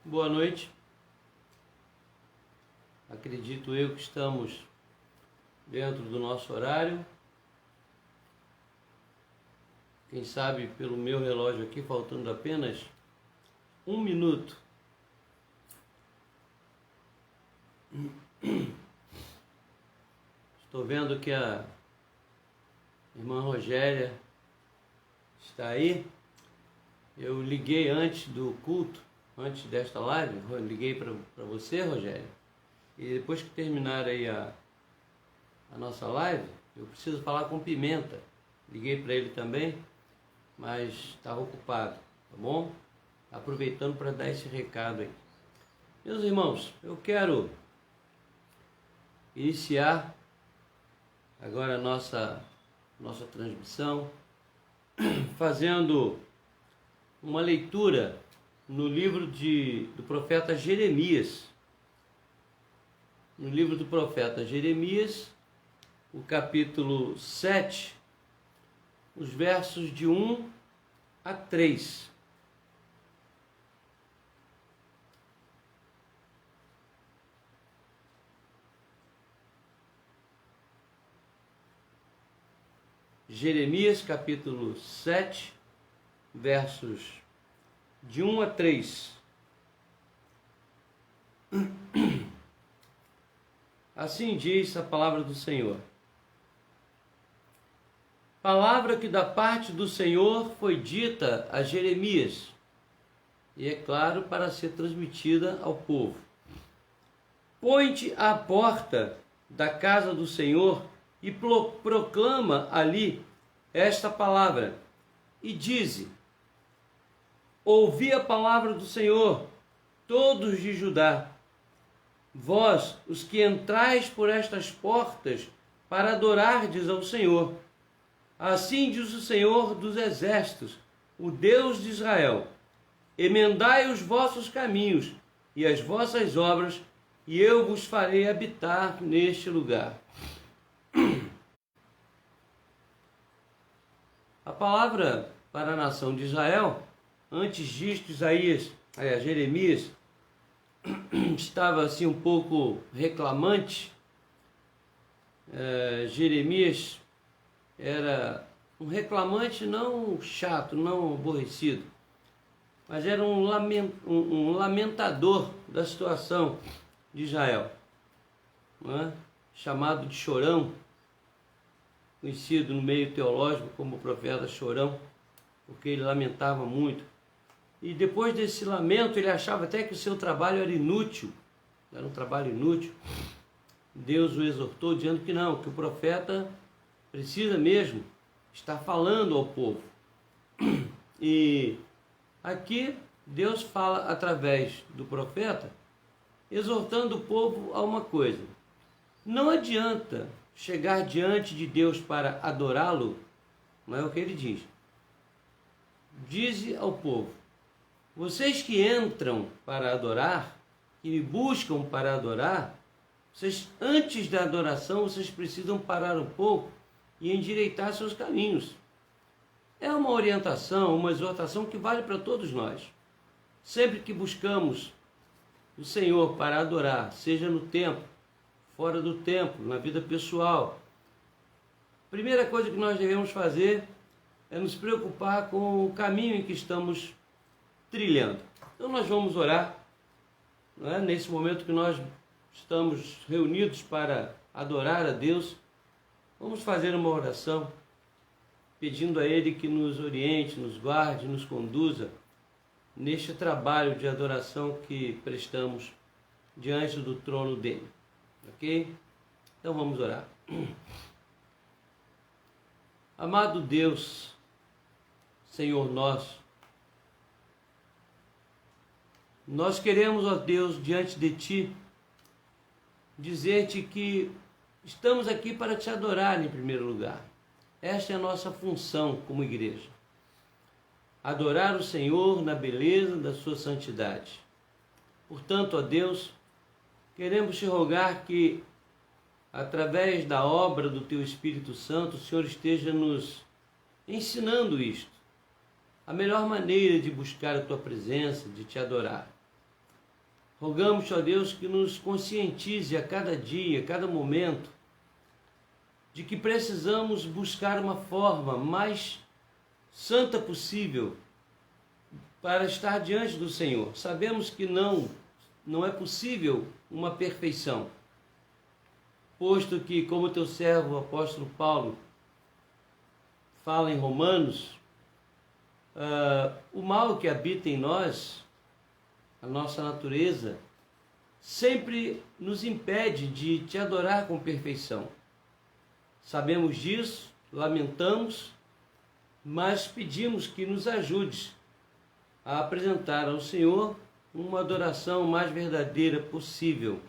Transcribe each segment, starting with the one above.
Boa noite. Acredito eu que estamos dentro do nosso horário. Quem sabe pelo meu relógio aqui, faltando apenas 1 minuto. Estou vendo que a irmã Rogéria está aí. Eu liguei antes do culto, antes desta live, eu liguei para você, Rogéria. E depois que terminar aí a nossa live, eu preciso falar com Pimenta. Liguei para ele também, mas estava ocupado, tá bom? Aproveitando para dar esse recado aí. Meus irmãos, eu quero iniciar agora a nossa transmissão fazendo uma leitura no livro do profeta Jeremias. No livro do profeta Jeremias, o capítulo 7, os versos de 1 a 3. Jeremias, capítulo 7, versos de 1 a 3. Assim diz a palavra do Senhor. Palavra que da parte do Senhor foi dita a Jeremias, e é claro, para ser transmitida ao povo. Põe-te à porta da casa do Senhor e proclama ali esta palavra, e dize: ouvi a palavra do Senhor, todos de Judá, vós, os que entrais por estas portas para adorardes ao Senhor. Assim diz o Senhor dos exércitos, o Deus de Israel: emendai os vossos caminhos e as vossas obras, e eu vos farei habitar neste lugar. A palavra para a nação de Israel, antes disto, Jeremias, estava assim um pouco reclamante. Jeremias era um reclamante não chato, não aborrecido, mas era um lamentador da situação de Israel, não é? Chamado de chorão, conhecido no meio teológico como o profeta chorão, porque ele lamentava muito. E depois desse lamento, ele achava até que o seu trabalho era inútil, era um trabalho inútil. Deus o exortou dizendo que não, que o profeta precisa mesmo estar falando ao povo. E aqui Deus fala através do profeta, exortando o povo a uma coisa: não adianta chegar diante de Deus para adorá-lo, não é o que ele diz. Dize ao povo: vocês que entram para adorar, que me buscam para adorar, vocês, antes da adoração, vocês precisam parar um pouco e endireitar seus caminhos. É uma orientação, uma exortação que vale para todos nós. Sempre que buscamos o Senhor para adorar, seja no templo, fora do templo, na vida pessoal, a primeira coisa que nós devemos fazer é nos preocupar com o caminho em que estamos trilhando. Então nós vamos orar, não é? Nesse momento que nós estamos reunidos para adorar a Deus, vamos fazer uma oração, pedindo a Ele que nos oriente, nos guarde, nos conduza neste trabalho de adoração que prestamos diante do trono dele. Ok? Então vamos orar. Amado Deus, Senhor nosso, nós queremos, ó Deus, diante de Ti, dizer-te que estamos aqui para Te adorar em primeiro lugar. Esta é a nossa função como igreja. Adorar o Senhor na beleza da Sua santidade. Portanto, ó Deus, queremos Te rogar que, através da obra do Teu Espírito Santo, o Senhor esteja nos ensinando isto, a melhor maneira de buscar a Tua presença, de Te adorar. Rogamos, ó Deus, que nos conscientize a cada dia, a cada momento, de que precisamos buscar uma forma mais santa possível para estar diante do Senhor. Sabemos que não é possível uma perfeição, posto que, como teu servo, o apóstolo Paulo, fala em Romanos, o mal que habita em nós, a nossa natureza, sempre nos impede de te adorar com perfeição. Sabemos disso, lamentamos, mas pedimos que nos ajudes a apresentar ao Senhor uma adoração mais verdadeira possível.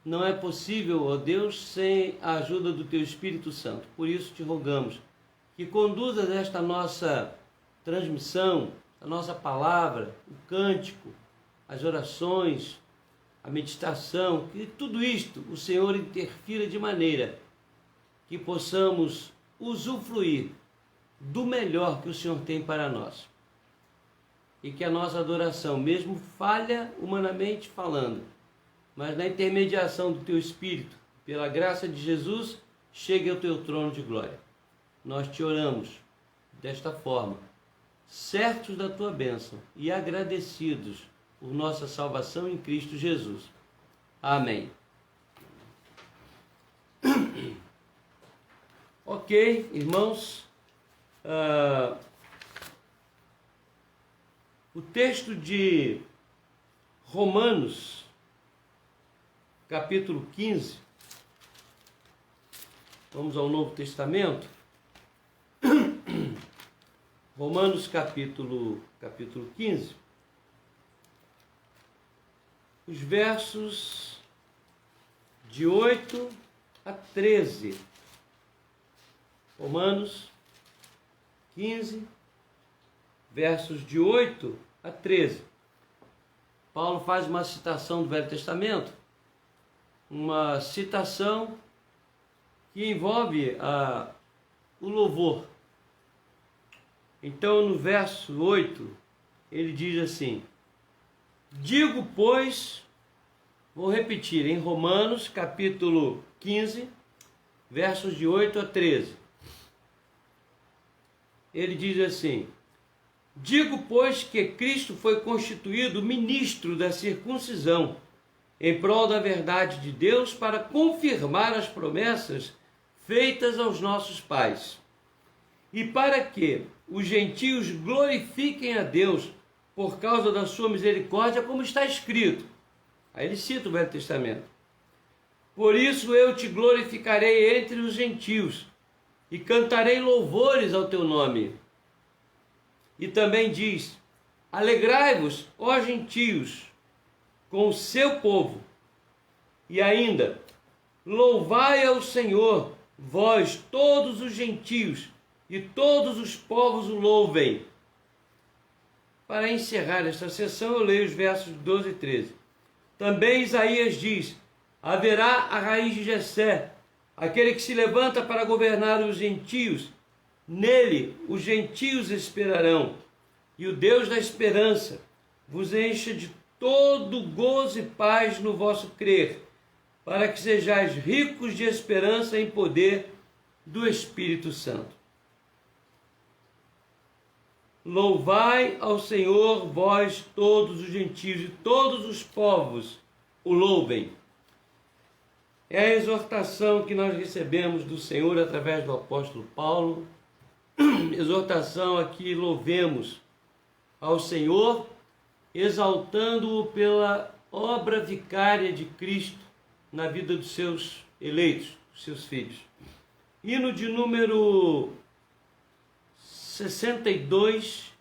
Não é possível, ó Deus, sem a ajuda do Teu Espírito Santo. Por isso te rogamos que conduzas esta nossa transmissão, a nossa palavra, o cântico, as orações, a meditação, que tudo isto o Senhor interfira de maneira que possamos usufruir do melhor que o Senhor tem para nós. E que a nossa adoração, mesmo falha humanamente falando, mas na intermediação do Teu Espírito, pela graça de Jesus, chegue ao Teu trono de glória. Nós te oramos desta forma, certos da Tua bênção e agradecidos por nossa salvação em Cristo Jesus. Amém. Ok, irmãos, o texto de Romanos, capítulo 15, vamos ao Novo Testamento. Romanos capítulo 15, os versos de 8 a 13. Romanos 15, versos de 8 a 13. Paulo faz uma citação do Velho Testamento, uma citação que envolve o louvor. Então, no verso 8, ele diz assim: digo, pois, vou repetir, em Romanos, capítulo 15, versos de 8 a 13. Ele diz assim: digo, pois, que Cristo foi constituído ministro da circuncisão, em prol da verdade de Deus, para confirmar as promessas feitas aos nossos pais, e para que os gentios glorifiquem a Deus por causa da sua misericórdia, como está escrito. Aí ele cita o Velho Testamento. Por isso eu te glorificarei entre os gentios, e cantarei louvores ao teu nome. E também diz: alegrai-vos, ó gentios, com o seu povo. E ainda: louvai ao Senhor, vós todos os gentios, e todos os povos o louvem. Para encerrar esta sessão, eu leio os versos 12 e 13. Também Isaías diz: haverá a raiz de Jessé, aquele que se levanta para governar os gentios. Nele os gentios esperarão, e o Deus da esperança vos encha de todo gozo e paz no vosso crer, para que sejais ricos de esperança em poder do Espírito Santo. Louvai ao Senhor, vós todos os gentios, e todos os povos o louvem. É a exortação que nós recebemos do Senhor através do apóstolo Paulo. Exortação a que louvemos ao Senhor, exaltando-o pela obra vicária de Cristo na vida dos seus eleitos, dos seus filhos. Hino de número 62,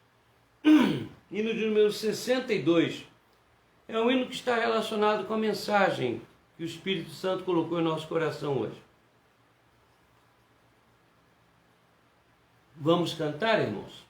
hino de número 62, é um hino que está relacionado com a mensagem que o Espírito Santo colocou em nosso coração hoje. Vamos cantar, irmãos?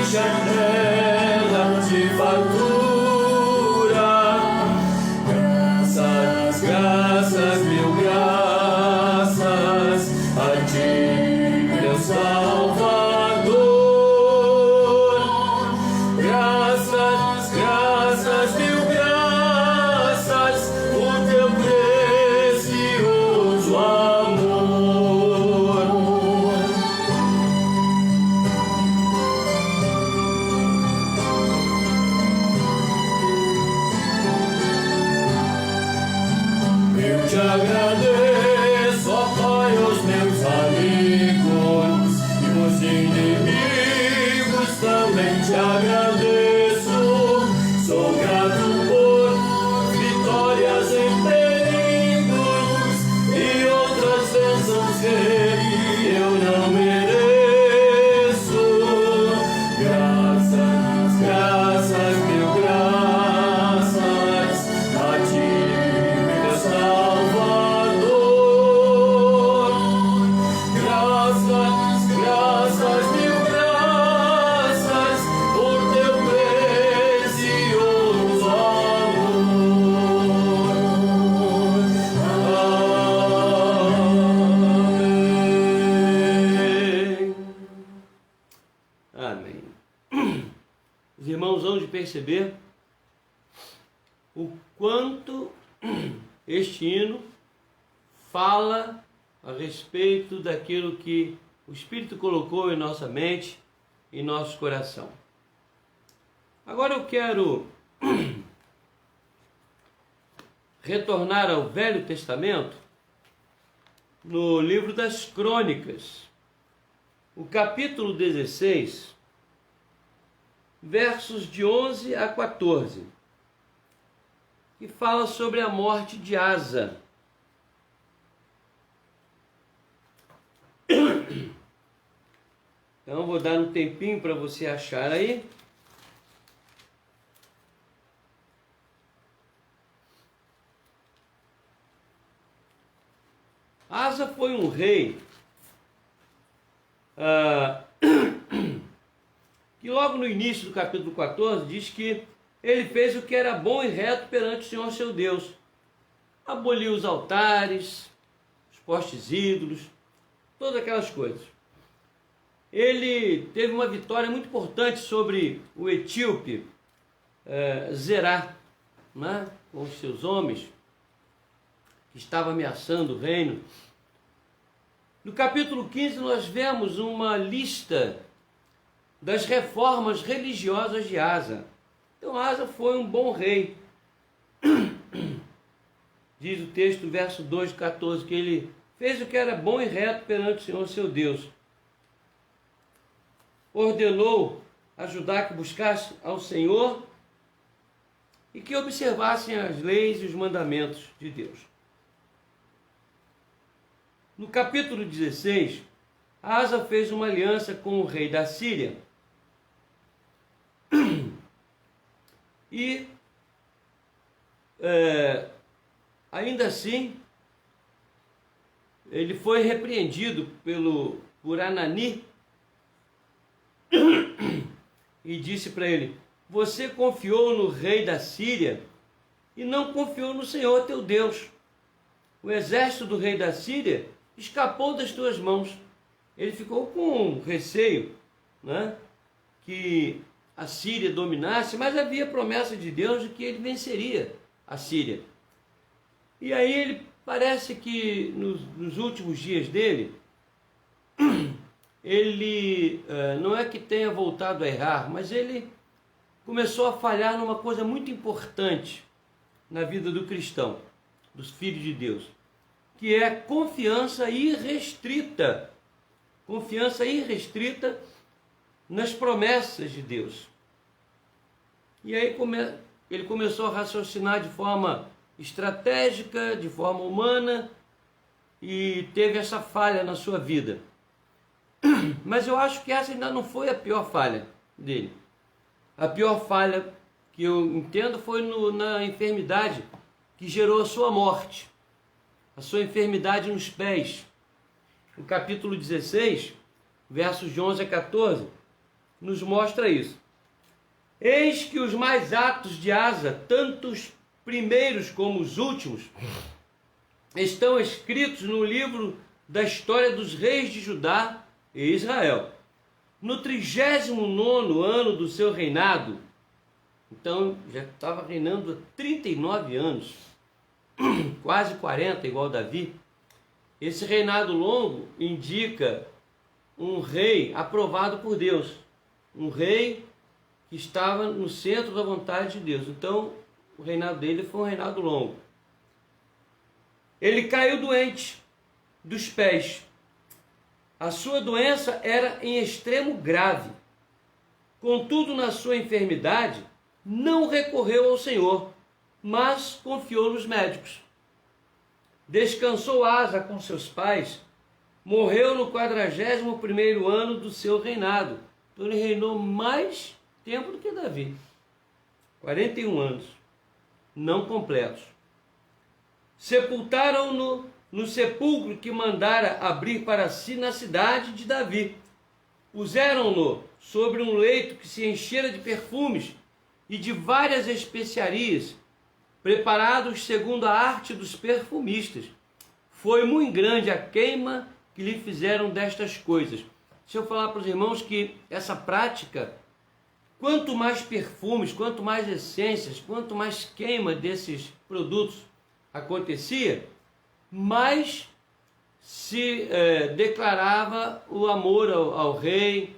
janelas de fartura. Graças, graças, mil graças a ti, meu Salvador. Graças, graças, mil graças por teu precioso amor. Eu te agradeço, ó Pai, aos meus amigos e os inimigos também te agradeço. Sou grato por vitórias em perigos e outras bênçãos que eu não mereço. Graças, graças, mil graças a ti, meu Salvador. Graças, graças, mil graças por teu precioso amor. Amém. Os irmãos vão de perceber o quanto este hino fala a respeito daquilo que o Espírito colocou em nossa mente, em nosso coração. Agora eu quero retornar ao Velho Testamento, no livro das Crônicas, o capítulo 16, versos de 11 a 14, que fala sobre a morte de Asa. Então vou dar um tempinho para você achar aí. Asa foi um rei que logo no início do capítulo 14 diz que ele fez o que era bom e reto perante o Senhor seu Deus. Aboliu os altares, os postes ídolos, todas aquelas coisas. Ele teve uma vitória muito importante sobre o etíope Zerá, né, com os seus homens, que estava ameaçando o reino. No capítulo 15 nós vemos uma lista das reformas religiosas de Asa. Então Asa foi um bom rei. Diz o texto, verso 2 de 14, que ele fez o que era bom e reto perante o Senhor seu Deus. Ordenou a Judá que buscasse ao Senhor e que observassem as leis e os mandamentos de Deus. No capítulo 16, Asa fez uma aliança com o rei da Síria e ainda assim ele foi repreendido por Anani e disse para ele: você confiou no rei da Síria e não confiou no Senhor teu Deus. O exército do rei da Síria escapou das tuas mãos. Ele ficou com receio, né, que a Síria dominasse, mas havia promessa de Deus de que ele venceria a Síria. E aí ele parece que nos últimos dias dele, ele não é que tenha voltado a errar, mas ele começou a falhar numa coisa muito importante na vida do cristão, dos filhos de Deus, que é confiança irrestrita. Confiança irrestrita nas promessas de Deus. E aí ele começou a raciocinar de forma estratégica, de forma humana, e teve essa falha na sua vida. Mas eu acho que essa ainda não foi a pior falha dele. A pior falha que eu entendo foi na enfermidade que gerou a sua morte. A sua enfermidade nos pés. No capítulo 16, versos de 11 a 14, nos mostra isso. Eis que os mais atos de Asa, tanto os primeiros como os últimos, estão escritos no livro da história dos reis de Judá e Israel. No 39º ano do seu reinado, então já estava reinando há 39 anos, quase 40, igual Davi. Esse reinado longo indica um rei aprovado por Deus, um rei que estava no centro da vontade de Deus. Então, o reinado dele foi um reinado longo. Ele caiu doente dos pés. A sua doença era em extremo grave. Contudo, na sua enfermidade, não recorreu ao Senhor, mas confiou nos médicos. Descansou Asa com seus pais, morreu no 41º ano do seu reinado. Então ele reinou mais tempo do que Davi. 41 anos, não completos. Sepultaram-no no sepulcro que mandara abrir para si na cidade de Davi. Puseram-no sobre um leito que se enchera de perfumes e de várias especiarias, preparados segundo a arte dos perfumistas. Foi muito grande a queima que lhe fizeram destas coisas. Deixa eu falar para os irmãos que essa prática, quanto mais perfumes, quanto mais essências, quanto mais queima desses produtos acontecia, mais se declarava o amor ao rei,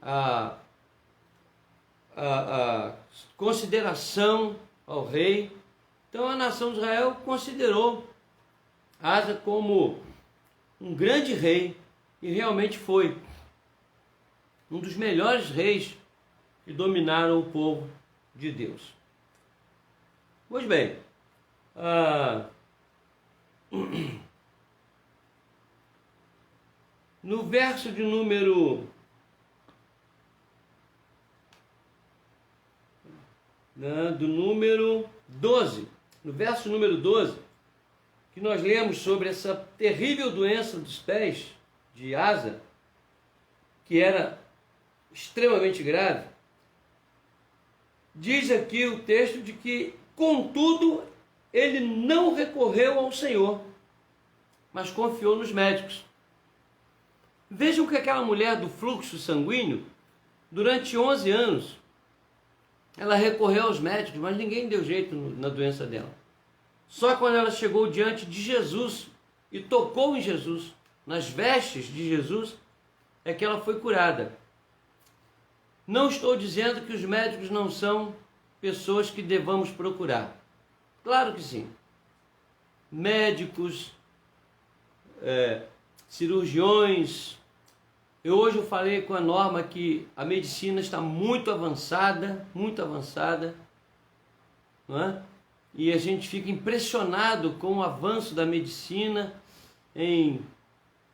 a consideração ao rei. Então a nação de Israel considerou Asa como um grande rei, e realmente foi um dos melhores reis que dominaram o povo de Deus. Pois bem, no verso de número do número 12, no verso número 12, que nós lemos sobre essa terrível doença dos pés de Asa, que era extremamente grave, diz aqui o texto de que, contudo, ele não recorreu ao Senhor, mas confiou nos médicos. Vejam que aquela mulher do fluxo sanguíneo, durante 11 anos, ela recorreu aos médicos, mas ninguém deu jeito na doença dela. Só quando ela chegou diante de Jesus e tocou em Jesus, nas vestes de Jesus, é que ela foi curada. Não estou dizendo que os médicos não são pessoas que devamos procurar. Claro que sim. Médicos, cirurgiões. Hoje eu falei com a Norma que a medicina está muito avançada, não é? E a gente fica impressionado com o avanço da medicina em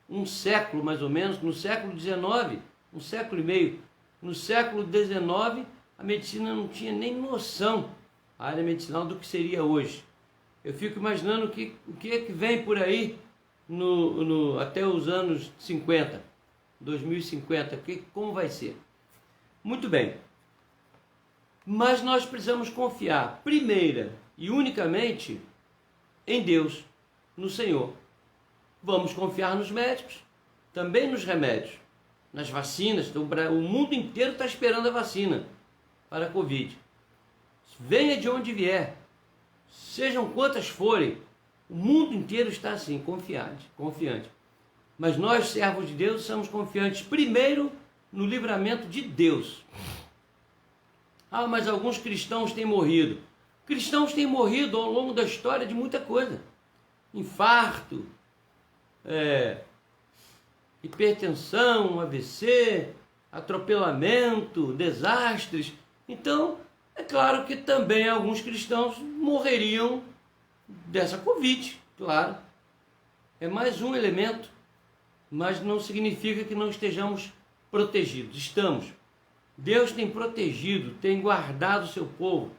um século mais ou menos, no século XIX, um século e meio. No século XIX, a medicina não tinha nem noção, a área medicinal, do que seria hoje. Eu fico imaginando o que é que vem por aí até os anos 50, 2050, como vai ser. Muito bem. Mas nós precisamos confiar, primeira e unicamente, em Deus, no Senhor. Vamos confiar nos médicos, também nos remédios, nas vacinas. O mundo inteiro está esperando a vacina para a Covid. Venha de onde vier, sejam quantas forem, o mundo inteiro está assim, confiante. Mas nós, servos de Deus, somos confiantes primeiro no livramento de Deus. Ah, mas alguns cristãos têm morrido. Cristãos têm morrido ao longo da história de muita coisa. Infarto, hipertensão, AVC, atropelamento, desastres. Então, é claro que também alguns cristãos morreriam dessa Covid, claro. É mais um elemento, mas não significa que não estejamos protegidos. Estamos. Deus tem protegido, tem guardado o seu povo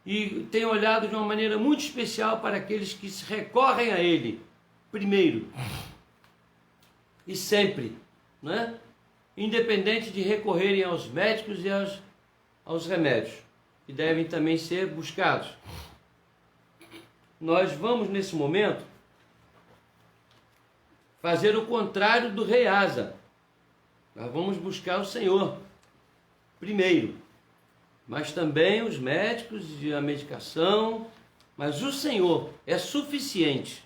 e tem olhado de uma maneira muito especial para aqueles que se recorrem a Ele, primeiro e sempre, não é? independente de recorrerem aos médicos e aos remédios, que devem também ser buscados. Nós vamos, nesse momento, fazer o contrário do rei Asa. Nós vamos buscar o Senhor primeiro, mas também os médicos e a medicação, mas o Senhor é suficiente.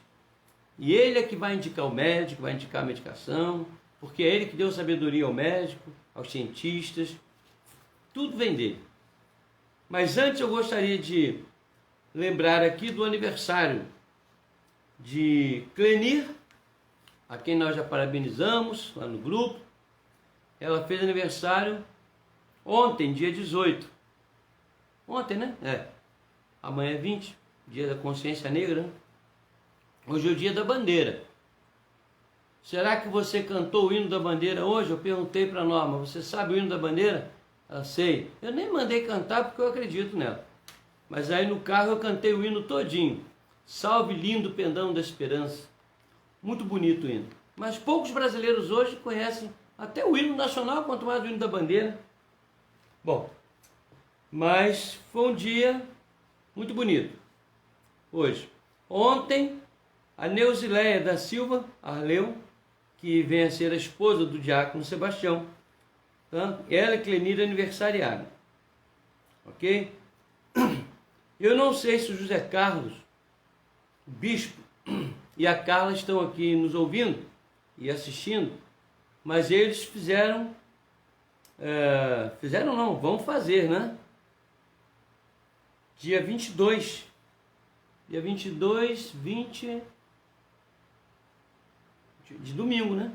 E Ele é que vai indicar o médico, vai indicar a medicação, porque é Ele que deu sabedoria ao médico, aos cientistas, tudo vem dele. Mas antes eu gostaria de lembrar aqui do aniversário de Clenir, a quem nós já parabenizamos lá no grupo. Ela fez aniversário ontem, dia 18. Ontem, né? Amanhã é 20, dia da consciência negra, né? Hoje é o dia da bandeira. Será que você cantou o hino da bandeira hoje? Eu perguntei para a Norma, você sabe o hino da bandeira? Ela, sei. Eu nem mandei cantar porque eu acredito nela. Mas aí no carro eu cantei o hino todinho. Salve lindo pendão da esperança. Muito bonito o hino. Mas poucos brasileiros hoje conhecem até o hino nacional, quanto mais o hino da bandeira. Bom, mas foi um dia muito bonito hoje. Ontem, a Neuzileia da Silva Arleu, que vem a ser a esposa do diácono Sebastião, tá? Ela e Clenir aniversariaram. Ok? Eu não sei se o José Carlos, o bispo, e a Carla estão aqui nos ouvindo e assistindo, mas eles vão fazer, né? Dia 22, 20 de domingo, né?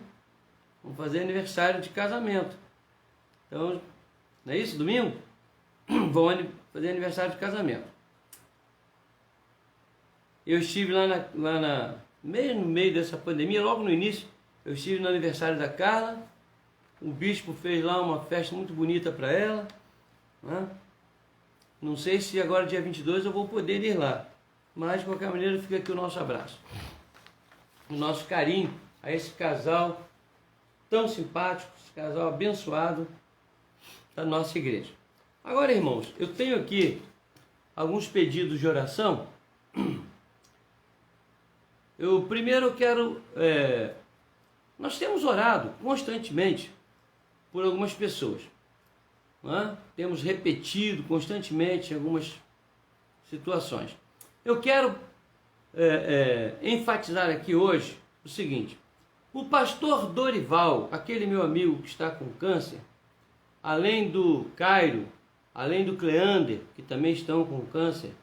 Vão fazer aniversário de casamento. Então, não é isso? Domingo? Vão fazer aniversário de casamento. Eu estive meio no meio dessa pandemia, logo no início, eu estive no aniversário da Carla. O bispo fez lá uma festa muito bonita para ela, né? Não sei se agora, dia 22, eu vou poder ir lá. Mas, de qualquer maneira, fica aqui o nosso abraço. O nosso carinho a esse casal tão simpático, esse casal abençoado da nossa igreja. Agora, irmãos, eu tenho aqui alguns pedidos de oração. Eu primeiro quero... nós temos orado constantemente por algumas pessoas. Né? Temos repetido constantemente algumas situações. Eu quero enfatizar aqui hoje o seguinte: o pastor Dorival, aquele meu amigo que está com câncer, além do Cairo, além do Cleander, que também estão com câncer,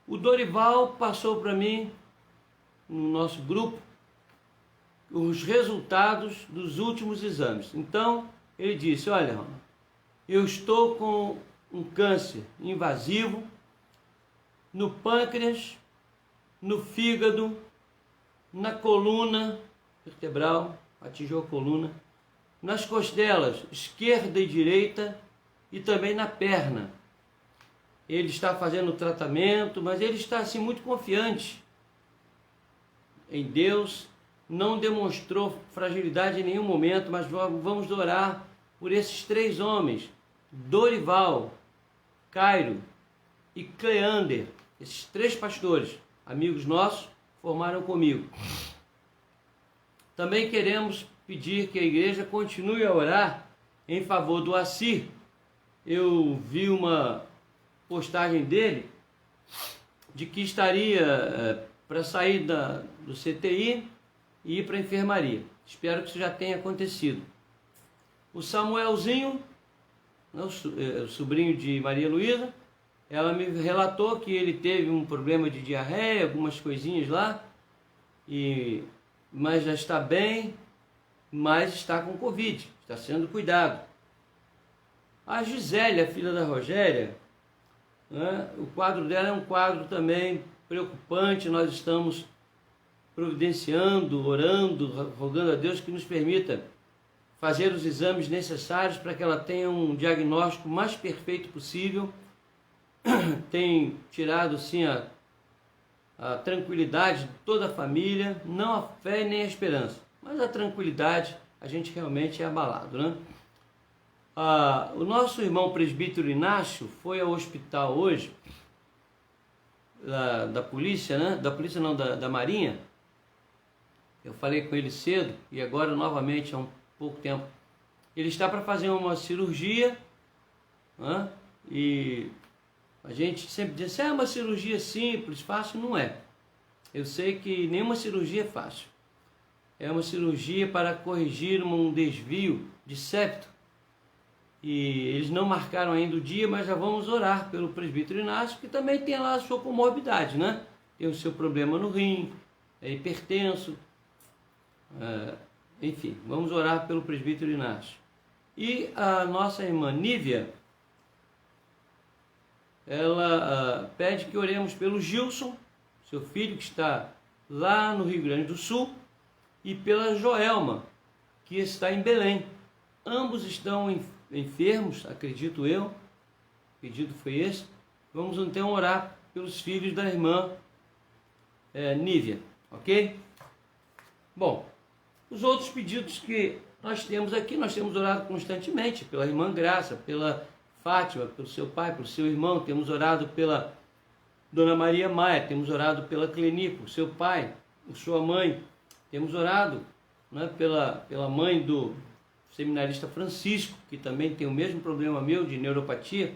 o Dorival passou para mim, no nosso grupo, os resultados dos últimos exames. Então, ele disse: olha, Rona, eu estou com um câncer invasivo no pâncreas, no fígado, na coluna vertebral, atingiu a coluna, nas costelas esquerda e direita e também na perna. Ele está fazendo o tratamento, mas ele está assim muito confiante em Deus, não demonstrou fragilidade em nenhum momento, mas vamos orar por esses três homens, Dorival, Cairo e Cleander, esses três pastores, amigos nossos, formaram comigo. Também queremos pedir que a igreja continue a orar em favor do Assir. Eu vi uma postagem dele de que estaria para sair do CTI e ir para a enfermaria. Espero que isso já tenha acontecido. O Samuelzinho, o sobrinho de Maria Luísa, ela me relatou que ele teve um problema de diarreia, algumas coisinhas lá, mas já está bem, mas está com Covid, está sendo cuidado. A Gisele, a filha da Rogéria, né, o quadro dela é um quadro também preocupante. Nós estamos providenciando, orando, rogando a Deus que nos permita fazer os exames necessários para que ela tenha um diagnóstico mais perfeito possível. Tem tirado sim a tranquilidade de toda a família, não a fé nem a esperança, mas a tranquilidade a gente realmente é abalado, né? O nosso irmão presbítero Inácio foi ao hospital hoje, da polícia, né? Da polícia não, da Marinha. Eu falei com ele cedo e agora novamente há um pouco tempo. Ele está para fazer uma cirurgia, né? E a gente sempre diz, é uma cirurgia simples, fácil, não é. Eu sei que nenhuma cirurgia é fácil. É uma cirurgia para corrigir um desvio de septo. E eles não marcaram ainda o dia, mas já vamos orar pelo presbítero Inácio, que também tem lá a sua comorbidade, né? Tem o seu problema no rim, é hipertenso, enfim, vamos orar pelo presbítero Inácio. E a nossa irmã Nívia, ela pede que oremos pelo Gilson, seu filho que está lá no Rio Grande do Sul, e pela Joelma, que está em Belém. Ambos estão enfermos, acredito eu. O pedido foi esse. Vamos então orar pelos filhos da irmã Nívia, ok? Bom, os outros pedidos que nós temos aqui, nós temos orado constantemente pela irmã Graça, pela Fátima, pelo seu pai, pelo seu irmão. Temos orado pela Dona Maria Maia, temos orado pela Cleni, por seu pai, por sua mãe. Temos orado, né, pela mãe do seminarista Francisco, que também tem o mesmo problema meu de neuropatia.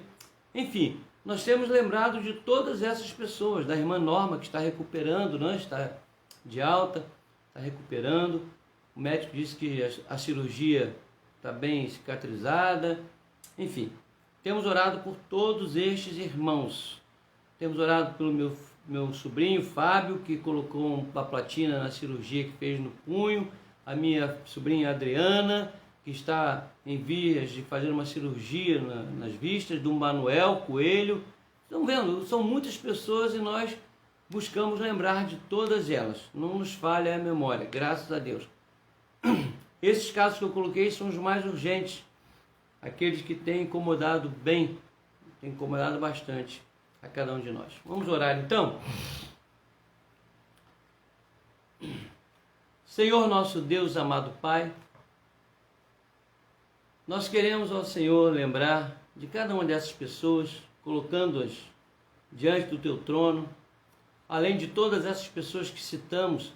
Enfim, nós temos lembrado de todas essas pessoas, da irmã Norma, que está recuperando, né, está de alta, está recuperando. O médico disse que a cirurgia está bem cicatrizada. Enfim, temos orado por todos estes irmãos. Temos orado pelo meu sobrinho Fábio, que colocou uma platina na cirurgia que fez no punho. A minha sobrinha Adriana, que está em vias de fazer uma cirurgia nas vistas. Do Manuel Coelho. Estão vendo? São muitas pessoas e nós buscamos lembrar de todas elas. Não nos falha a memória, graças a Deus. Esses casos que eu coloquei são os mais urgentes. Aqueles que têm incomodado bem, têm incomodado bastante a cada um de nós. Vamos orar então? Senhor nosso Deus, amado Pai, nós queremos ao Senhor lembrar de cada uma dessas pessoas, colocando-as diante do Teu trono. Além de todas essas pessoas que citamos,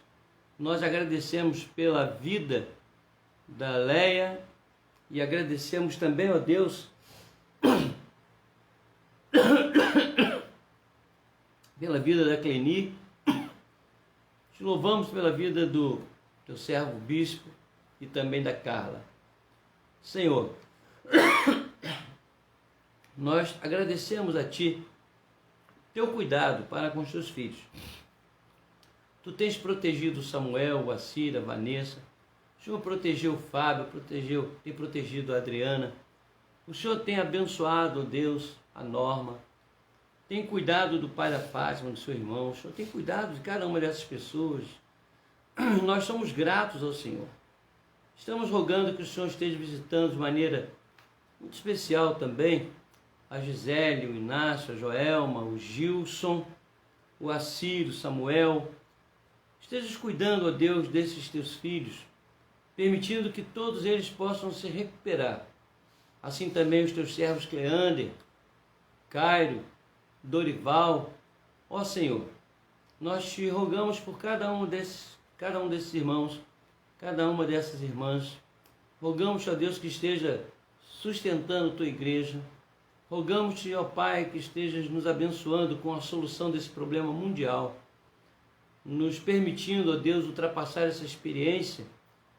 nós agradecemos pela vida da Leia e agradecemos também, ó Deus, pela vida da Cleni. Te louvamos pela vida do teu servo bispo e também da Carla. Senhor, nós agradecemos a Ti teu cuidado para com os teus filhos. Tu tens protegido Samuel, a Cira, a Vanessa. O Senhor protegeu o Fábio, tem protegido a Adriana. O Senhor tem abençoado, ó Deus, a Norma. Tem cuidado do pai da Fátima, do seu irmão. O Senhor tem cuidado de cada uma dessas pessoas. Nós somos gratos ao Senhor. Estamos rogando que o Senhor esteja visitando de maneira muito especial também a Gisele, o Inácio, a Joelma, o Gilson, o Assírio, o Samuel. Estejas cuidando, ó Deus, desses teus filhos, permitindo que todos eles possam se recuperar. Assim também os teus servos Cleander, Cairo, Dorival. Ó Senhor, nós te rogamos por cada um desses irmãos, cada uma dessas irmãs. Rogamos, ó Deus, que esteja sustentando tua igreja. Rogamos-te, ó Pai, que estejas nos abençoando com a solução desse problema mundial, nos permitindo, ó Deus, ultrapassar essa experiência,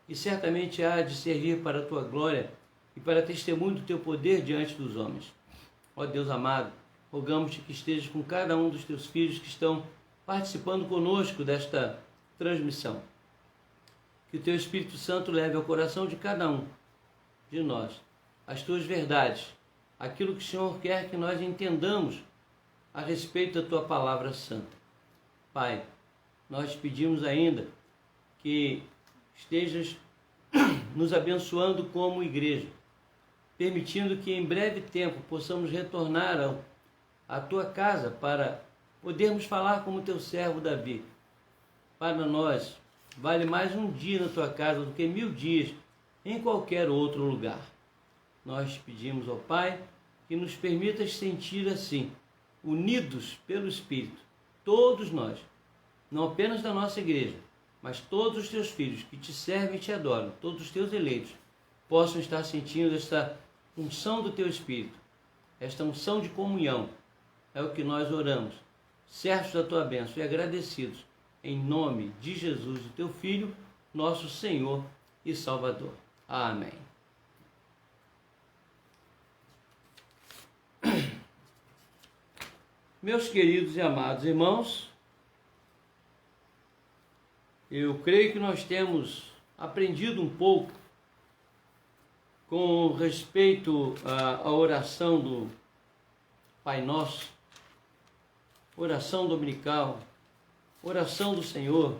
que certamente há de servir para a tua glória e para testemunho do teu poder diante dos homens. Ó Deus amado, rogamos-te que estejas com cada um dos teus filhos que estão participando conosco desta transmissão. Que o teu Espírito Santo leve ao coração de cada um de nós as tuas verdades, aquilo que o Senhor quer que nós entendamos a respeito da tua palavra santa. Pai, nós te pedimos ainda que estejas nos abençoando como igreja, permitindo que em breve tempo possamos retornar à tua casa para podermos falar como teu servo Davi. Para nós, vale mais um dia na tua casa do que 1000 dias em qualquer outro lugar. Nós pedimos ao Pai que nos permita sentir assim, unidos pelo Espírito, todos nós, não apenas da nossa igreja, mas todos os teus filhos que te servem e te adoram, todos os teus eleitos, possam estar sentindo esta unção do teu Espírito, esta unção de comunhão. É o que nós oramos, certos da tua bênção e agradecidos, em nome de Jesus, o teu Filho, nosso Senhor e Salvador. Amém. Meus queridos e amados irmãos, eu creio que nós temos aprendido um pouco com respeito à oração do Pai Nosso, oração dominical, oração do Senhor.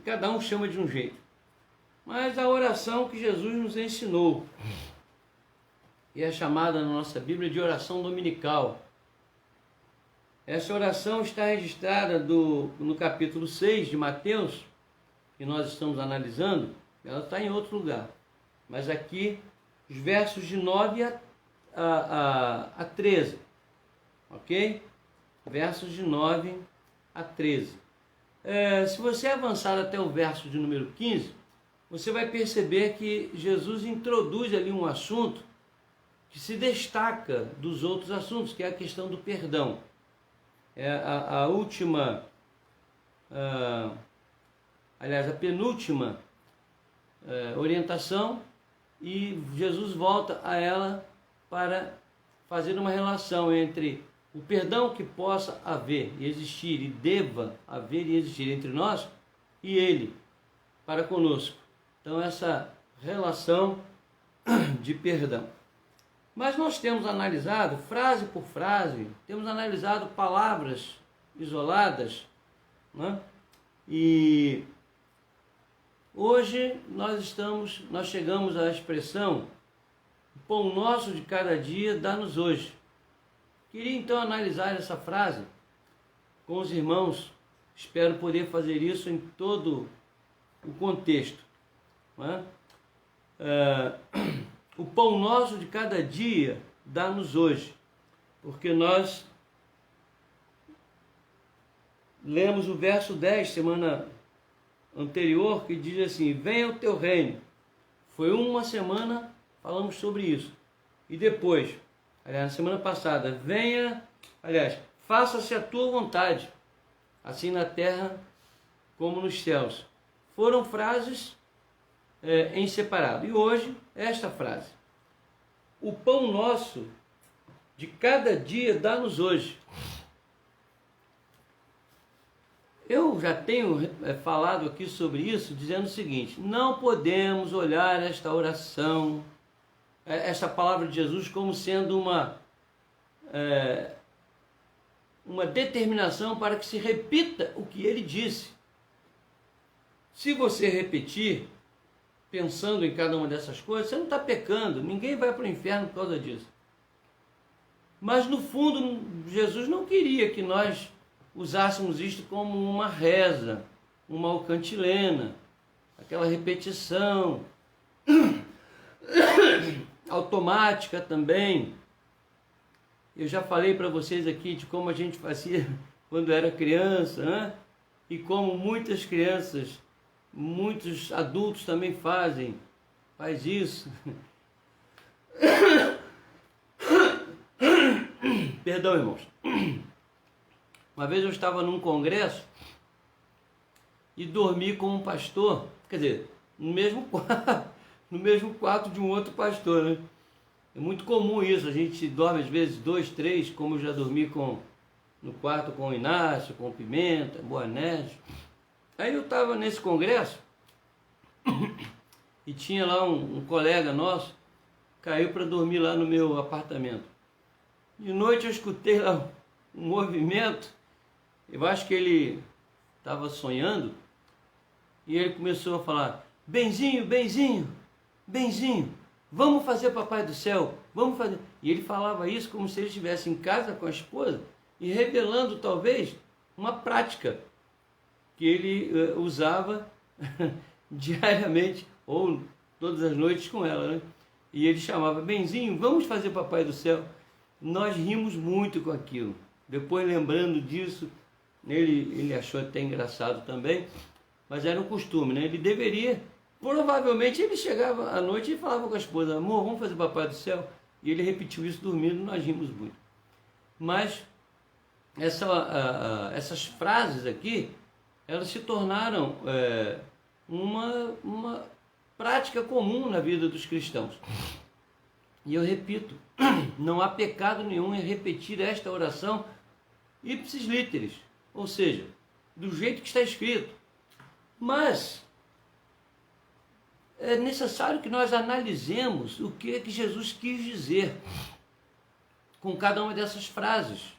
Cada um chama de um jeito, mas a oração que Jesus nos ensinou, e é chamada na nossa Bíblia de oração dominical. Essa oração está registrada no capítulo 6 de Mateus, que nós estamos analisando. Ela está em outro lugar, mas aqui os versos de 9 a 13, ok? Versos de 9 a 13. Se você avançar até o verso de número 15, você vai perceber que Jesus introduz ali um assunto que se destaca dos outros assuntos, que é a questão do perdão. É a última, aliás, a penúltima orientação, e Jesus volta a ela para fazer uma relação entre o perdão que possa haver e existir, e deva haver e existir entre nós e Ele para conosco. Então, essa relação de perdão. Mas nós temos analisado frase por frase, temos analisado palavras isoladas, né? E hoje nós chegamos à expressão: o pão nosso de cada dia dá-nos hoje. Queria então analisar essa frase com os irmãos. Espero poder fazer isso em todo o contexto, né? O pão nosso de cada dia dá-nos hoje, porque nós lemos o verso 10, semana anterior, que diz assim: venha o teu reino. Foi uma semana, falamos sobre isso. E depois, aliás, na semana passada, faça-se a tua vontade, assim na terra como nos céus. Foram frases em separado. E hoje, esta frase: o pão nosso de cada dia dá-nos hoje. Eu já tenho falado aqui sobre isso, dizendo o seguinte: não podemos olhar esta oração, esta palavra de Jesus, como sendo uma determinação para que se repita o que ele disse. Se você repetir, pensando em cada uma dessas coisas, você não está pecando, ninguém vai para o inferno por causa disso. Mas no fundo, Jesus não queria que nós usássemos isto como uma reza, uma alcantilena, aquela repetição automática também. Eu já falei para vocês aqui de como a gente fazia quando era criança, né? E como muitas crianças, muitos adultos também faz isso. Perdão, irmãos. Uma vez eu estava num congresso e dormi com um pastor, quer dizer, no mesmo quarto de um outro pastor, né? É muito comum isso, a gente dorme às vezes 2, 3, como eu já dormi no quarto com o Inácio, com o Pimenta, Boanésio. Aí eu estava nesse congresso e tinha lá um colega nosso, caiu para dormir lá no meu apartamento. De noite eu escutei lá um movimento, eu acho que ele estava sonhando, e ele começou a falar: Benzinho, Benzinho, Benzinho, vamos fazer Papai do Céu, vamos fazer. E ele falava isso como se ele estivesse em casa com a esposa e revelando talvez uma prática que ele usava diariamente, ou todas as noites com ela, né? E ele chamava: Benzinho, vamos fazer Papai do Céu. Nós rimos muito com aquilo. Depois, lembrando disso, ele achou até engraçado também, mas era um costume, né? Ele deveria, provavelmente ele chegava à noite e falava com a esposa: amor, vamos fazer Papai do Céu? E ele repetiu isso dormindo, nós rimos muito. Mas essas frases aqui, elas se tornaram uma prática comum na vida dos cristãos. E eu repito, não há pecado nenhum em repetir esta oração ipsis literis, ou seja, do jeito que está escrito. Mas é necessário que nós analisemos o que é que Jesus quis dizer com cada uma dessas frases.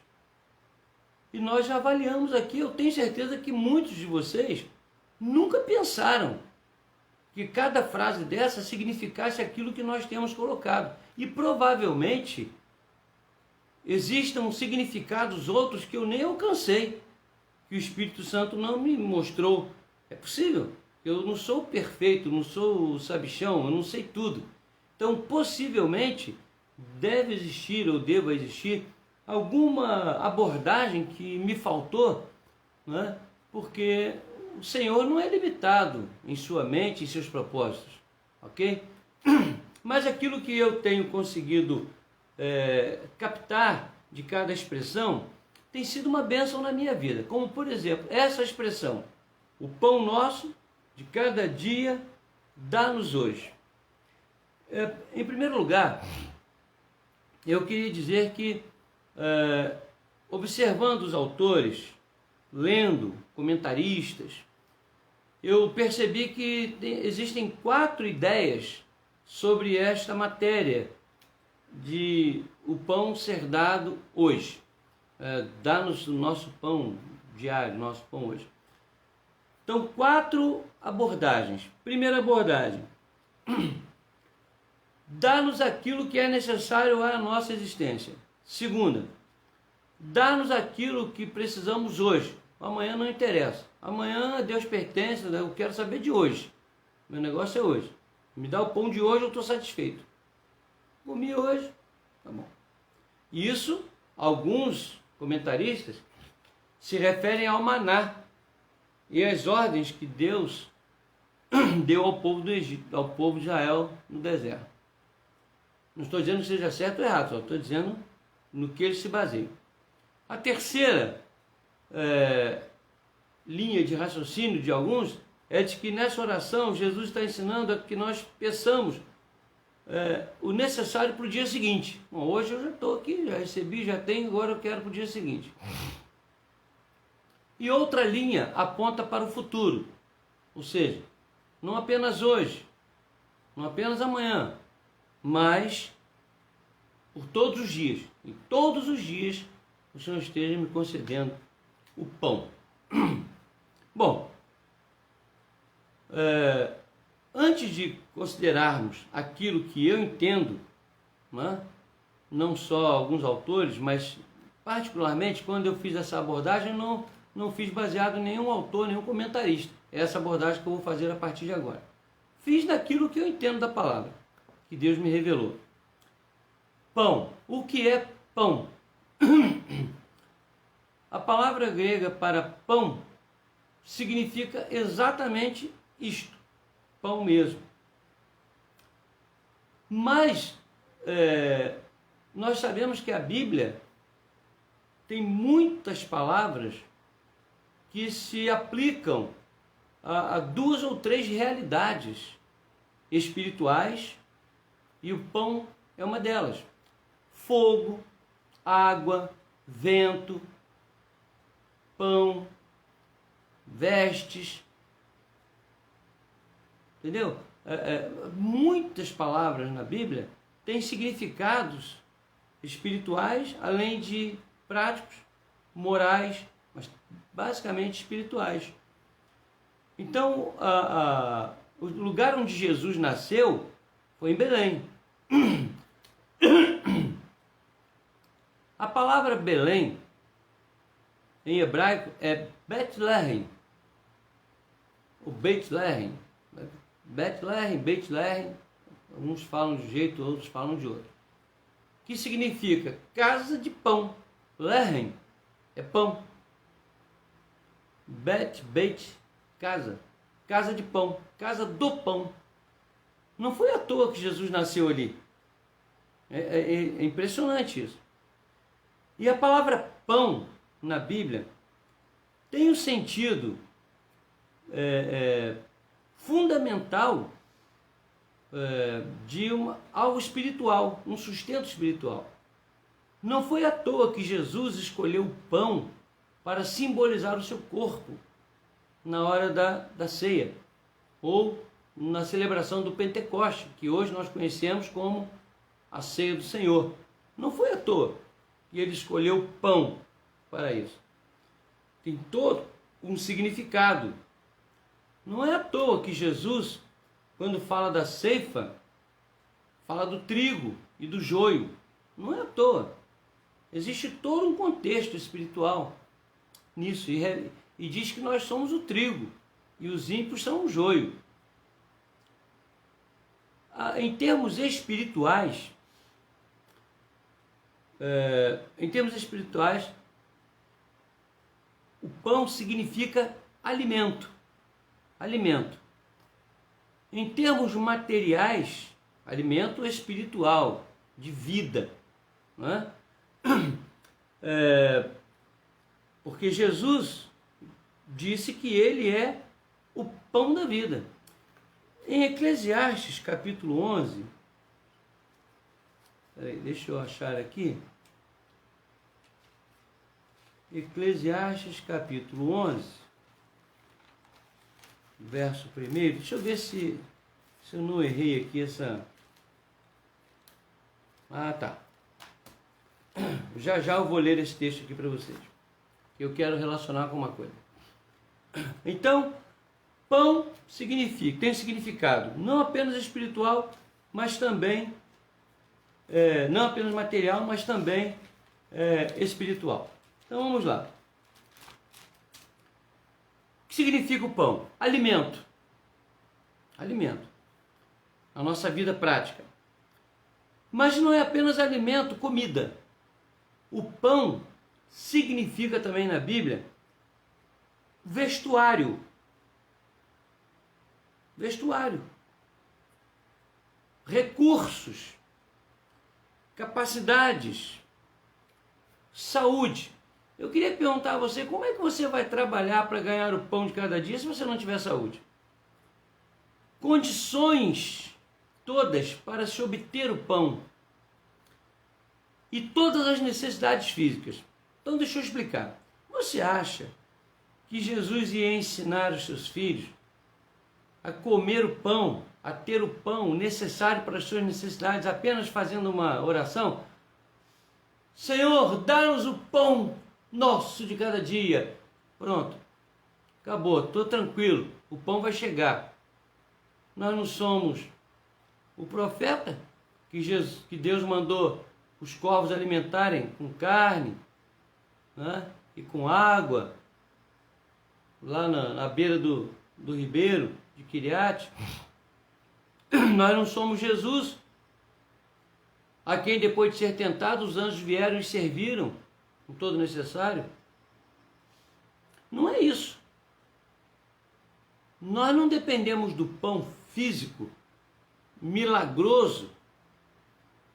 E nós já avaliamos aqui, eu tenho certeza que muitos de vocês nunca pensaram que cada frase dessa significasse aquilo que nós temos colocado. E provavelmente existam significados outros que eu nem alcancei, que o Espírito Santo não me mostrou. É possível. Eu não sou perfeito, não sou sabichão, eu não sei tudo. Então, possivelmente, deve existir ou deva existir alguma abordagem que me faltou, né? Porque o Senhor não é limitado em sua mente, em seus propósitos, ok? Mas aquilo que eu tenho conseguido captar de cada expressão tem sido uma bênção na minha vida. Como, por exemplo, essa expressão: o pão nosso de cada dia dá-nos hoje. Em primeiro lugar, eu queria dizer que, observando os autores, lendo comentaristas, eu percebi que existem 4 ideias sobre esta matéria de o pão ser dado hoje. Dá-nos o nosso pão diário, nosso pão hoje. Então, 4 abordagens. Primeira abordagem: dá-nos aquilo que é necessário à nossa existência. Segunda: dá-nos aquilo que precisamos hoje. Amanhã não interessa. Amanhã a Deus pertence, eu quero saber de hoje. Meu negócio é hoje. Me dá o pão de hoje, eu estou satisfeito. Comi hoje, tá bom. Isso, alguns comentaristas se referem ao maná e às ordens que Deus deu ao povo do Egito, ao povo de Israel no deserto. Não estou dizendo que seja certo ou errado, só estou dizendo no que eles se baseiam. A terceira linha de raciocínio de alguns é de que nessa oração Jesus está ensinando a que nós peçamos o necessário para o dia seguinte. Bom, hoje eu já estou aqui, já recebi, já tenho, agora eu quero para o dia seguinte. E outra linha aponta para o futuro, ou seja, não apenas hoje, não apenas amanhã, mas por todos os dias. E todos os dias o Senhor esteja me concedendo o pão. Bom, antes de considerarmos aquilo que eu entendo, né, não só alguns autores, mas particularmente quando eu fiz essa abordagem, não fiz baseado em nenhum autor, nenhum comentarista. É essa abordagem que eu vou fazer a partir de agora. Fiz daquilo que eu entendo da palavra, que Deus me revelou. Pão. O que é pão? A palavra grega para pão significa exatamente isto, pão mesmo. Mas nós sabemos que a Bíblia tem muitas palavras que se aplicam a 2 ou 3 realidades espirituais, e o pão é uma delas. Fogo, água, vento, pão, vestes, entendeu? Muitas palavras na Bíblia têm significados espirituais, além de práticos, morais, mas basicamente espirituais. Então, o lugar onde Jesus nasceu foi em Belém. A palavra Belém, em hebraico, é Bethlehem, ou Bethlehem, Bethlehem, alguns falam de um jeito, outros falam de outro. Que significa casa de pão. Lehem é pão. Beit, casa de pão, casa do pão. Não foi à toa que Jesus nasceu ali. É impressionante isso. E a palavra pão na Bíblia tem um sentido fundamental de algo espiritual, um sustento espiritual. Não foi à toa que Jesus escolheu o pão para simbolizar o seu corpo na hora da ceia, ou na celebração do Pentecoste, que hoje nós conhecemos como a ceia do Senhor. Não foi à toa que ele escolheu o pão para isso. Tem todo um significado. Não é à toa que Jesus, quando fala da ceifa, fala do trigo e do joio. Não é à toa. Existe todo um contexto espiritual nisso. E diz que nós somos o trigo e os ímpios são o joio. Em termos espirituais, o pão significa alimento. Alimento. Em termos materiais, alimento espiritual, de vida. Não é? Porque Jesus disse que ele é o pão da vida. Em Eclesiastes, capítulo 11, deixa eu achar aqui. Eclesiastes, capítulo 11, verso 1. Deixa eu ver se eu não errei aqui essa... Ah, tá. Já eu vou ler esse texto aqui para vocês. Eu quero relacionar com uma coisa. Então, pão tem significado não apenas espiritual, mas também, não apenas material, mas também espiritual. Então vamos lá. O que significa o pão? Alimento. Alimento. A nossa vida prática. Mas não é apenas alimento, comida. O pão significa também na Bíblia vestuário. Vestuário. Recursos. Capacidades. Saúde. Eu queria perguntar a você, como é que você vai trabalhar para ganhar o pão de cada dia se você não tiver saúde? Condições todas para se obter o pão. E todas as necessidades físicas. Então deixa eu explicar. Você acha que Jesus ia ensinar os seus filhos a comer o pão, a ter o pão necessário para as suas necessidades, apenas fazendo uma oração? Senhor, dá-nos o pão nosso de cada dia. Pronto. Acabou, estou tranquilo. O pão vai chegar. Nós não somos o profeta que Deus mandou os corvos alimentarem com carne, né, e com água, lá na beira do ribeiro de Quiriate. Nós não somos Jesus, a quem depois de ser tentado os anjos vieram e serviram com todo o necessário. Não é isso. Nós não dependemos do pão físico milagroso,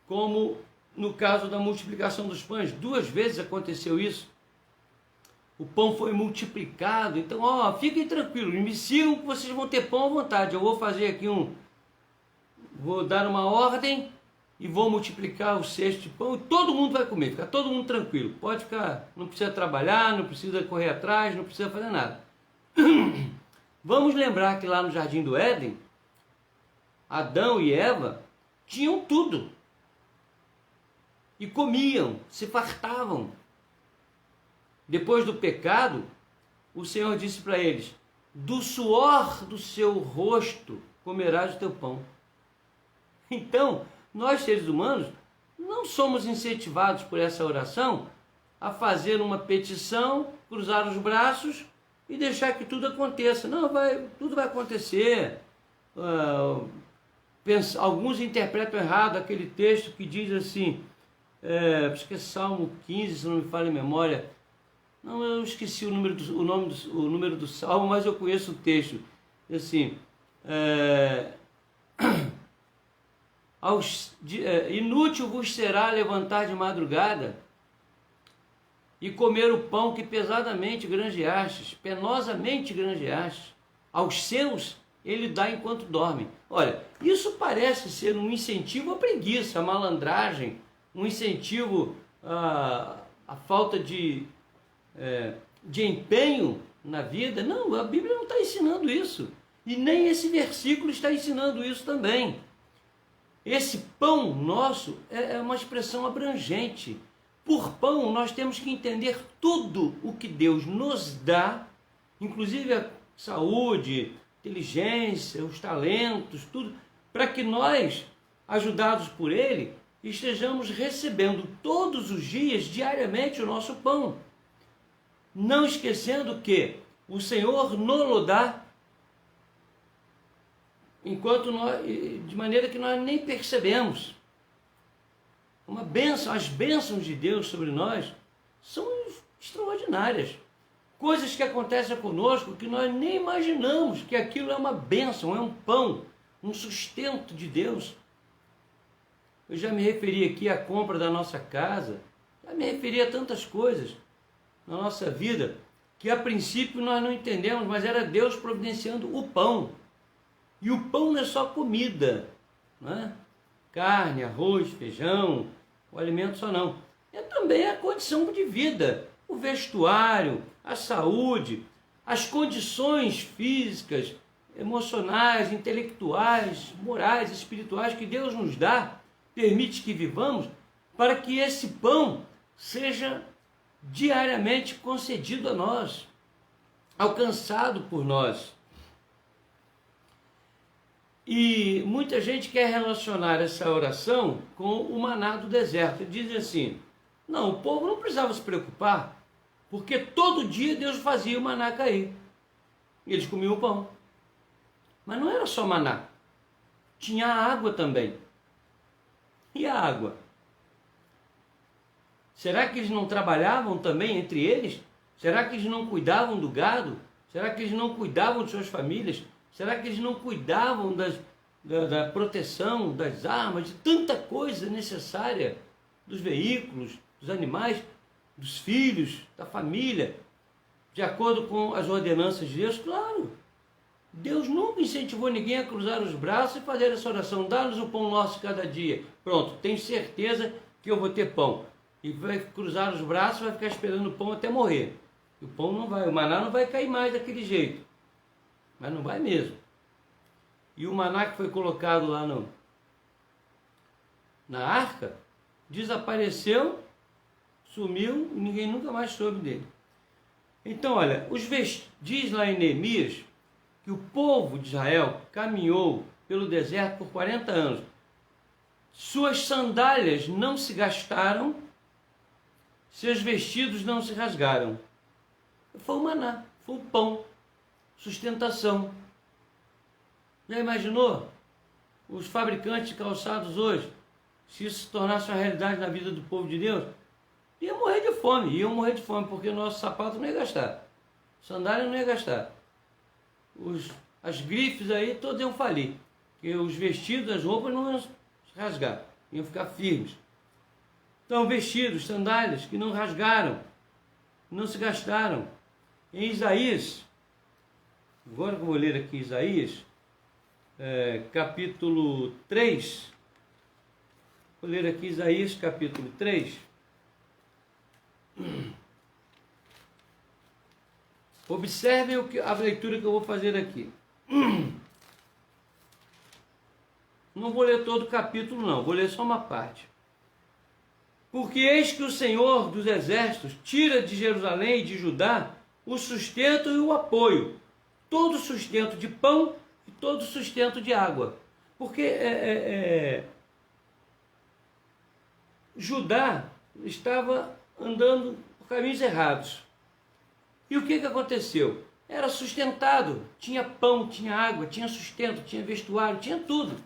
como no caso da multiplicação dos pães. 2 vezes aconteceu isso. O pão foi multiplicado. Então, fiquem tranquilos, me sigam que vocês vão ter pão à vontade. Eu vou fazer aqui vou dar uma ordem e vou multiplicar o cesto de pão e todo mundo vai comer, fica todo mundo tranquilo. Pode ficar, não precisa trabalhar, não precisa correr atrás, não precisa fazer nada. Vamos lembrar que lá no Jardim do Éden, Adão e Eva tinham tudo. E comiam, se fartavam. Depois do pecado, o Senhor disse para eles: do suor do seu rosto comerás o teu pão. Então, nós seres humanos não somos incentivados por essa oração a fazer uma petição, cruzar os braços e deixar que tudo aconteça. Não, tudo vai acontecer. alguns interpretam errado aquele texto que diz assim, acho que é Salmo 15, se não me falha a memória. Não, eu esqueci o número do Salmo, mas eu conheço o texto. Assim, inútil vos será levantar de madrugada e comer o pão que pesadamente granjeastes, penosamente granjeastes. Aos seus ele dá enquanto dorme. Olha, isso parece ser um incentivo à preguiça, à malandragem, um incentivo à falta de empenho na vida. Não, a Bíblia não está ensinando isso. E nem esse versículo está ensinando isso também. Esse pão nosso é uma expressão abrangente. Por pão, nós temos que entender tudo o que Deus nos dá, inclusive a saúde, inteligência, os talentos, tudo, para que nós, ajudados por Ele, estejamos recebendo todos os dias, diariamente, o nosso pão. Não esquecendo que o Senhor nos dá de maneira que nós nem percebemos. Uma bênção, as bênçãos de Deus sobre nós são extraordinárias. Coisas que acontecem conosco que nós nem imaginamos que aquilo é uma bênção, é um pão, um sustento de Deus. Eu já me referi aqui à compra da nossa casa, já me referi a tantas coisas na nossa vida que a princípio nós não entendemos, mas era Deus providenciando o pão. E o pão não é só comida, não é? Carne, arroz, feijão, o alimento só não. É também a condição de vida, o vestuário, a saúde, as condições físicas, emocionais, intelectuais, morais, espirituais que Deus nos dá, permite que vivamos, para que esse pão seja diariamente concedido a nós, alcançado por nós. E muita gente quer relacionar essa oração com o maná do deserto. Diz assim, não, o povo não precisava se preocupar, porque todo dia Deus fazia o maná cair. E eles comiam o pão. Mas não era só maná, tinha água também. E a água? Será que eles não trabalhavam também entre eles? Será que eles não cuidavam do gado? Será que eles não cuidavam de suas famílias? Será que eles não cuidavam da proteção, das armas, de tanta coisa necessária, dos veículos, dos animais, dos filhos, da família, de acordo com as ordenanças de Deus? Claro, Deus nunca incentivou ninguém a cruzar os braços e fazer essa oração, dá-nos o pão nosso cada dia. Pronto, tenho certeza que eu vou ter pão. E vai cruzar os braços, vai ficar esperando o pão até morrer. E o pão não vai, o maná não vai cair mais daquele jeito. Mas não vai mesmo. E o maná que foi colocado lá na arca, desapareceu, sumiu e ninguém nunca mais soube dele. Então, olha, diz lá em Neemias que o povo de Israel caminhou pelo deserto por 40 anos. Suas sandálias não se gastaram, seus vestidos não se rasgaram. Foi o maná, foi o pão. Sustentação. Já imaginou os fabricantes de calçados hoje, se isso se tornasse uma realidade na vida do povo de Deus? Iam morrer de fome, porque o nosso sapato não ia gastar, sandália não ia gastar, as grifes aí todas iam falir, porque os vestidos, as roupas não iam se rasgar, iam ficar firmes. Então, vestidos, sandálias que não rasgaram, não se gastaram. Em Isaías, agora que eu vou ler aqui Isaías, capítulo 3, vou ler aqui Isaías capítulo 3, observem a leitura que eu vou fazer aqui. Não vou ler todo o capítulo não, vou ler só uma parte. Porque eis que o Senhor dos exércitos tira de Jerusalém e de Judá o sustento e o apoio, todo sustento de pão e todo sustento de água. Porque Judá estava andando por caminhos errados. E o que aconteceu? era sustentado, tinha pão, tinha água, tinha sustento, tinha vestuário, tinha tudo.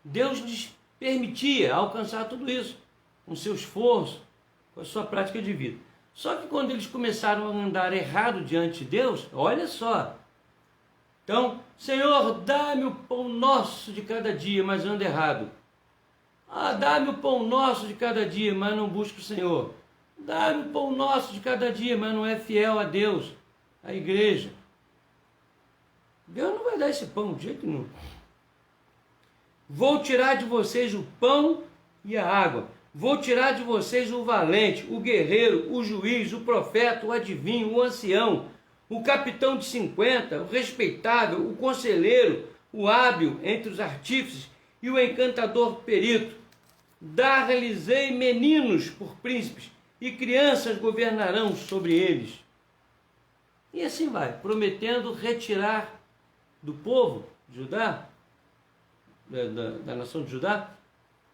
Deus lhes permitia alcançar tudo isso, com seu esforço, com a sua prática de vida. Só que quando eles começaram a andar errado diante de Deus, olha só. Então, Senhor, dá-me o pão nosso de cada dia, mas anda errado. Dá-me o pão nosso de cada dia, mas não busca o Senhor. Dá-me o pão nosso de cada dia, mas não é fiel a Deus, à igreja. Deus não vai dar esse pão de jeito nenhum. Vou tirar de vocês o pão e a água. Vou tirar de vocês o valente, o guerreiro, o juiz, o profeta, o adivinho, o ancião, o capitão de 50, o respeitável, o conselheiro, o hábil entre os artífices e o encantador perito. Dar-lhes-ei meninos por príncipes, e crianças governarão sobre eles. E assim vai, prometendo retirar do povo de Judá, da nação de Judá,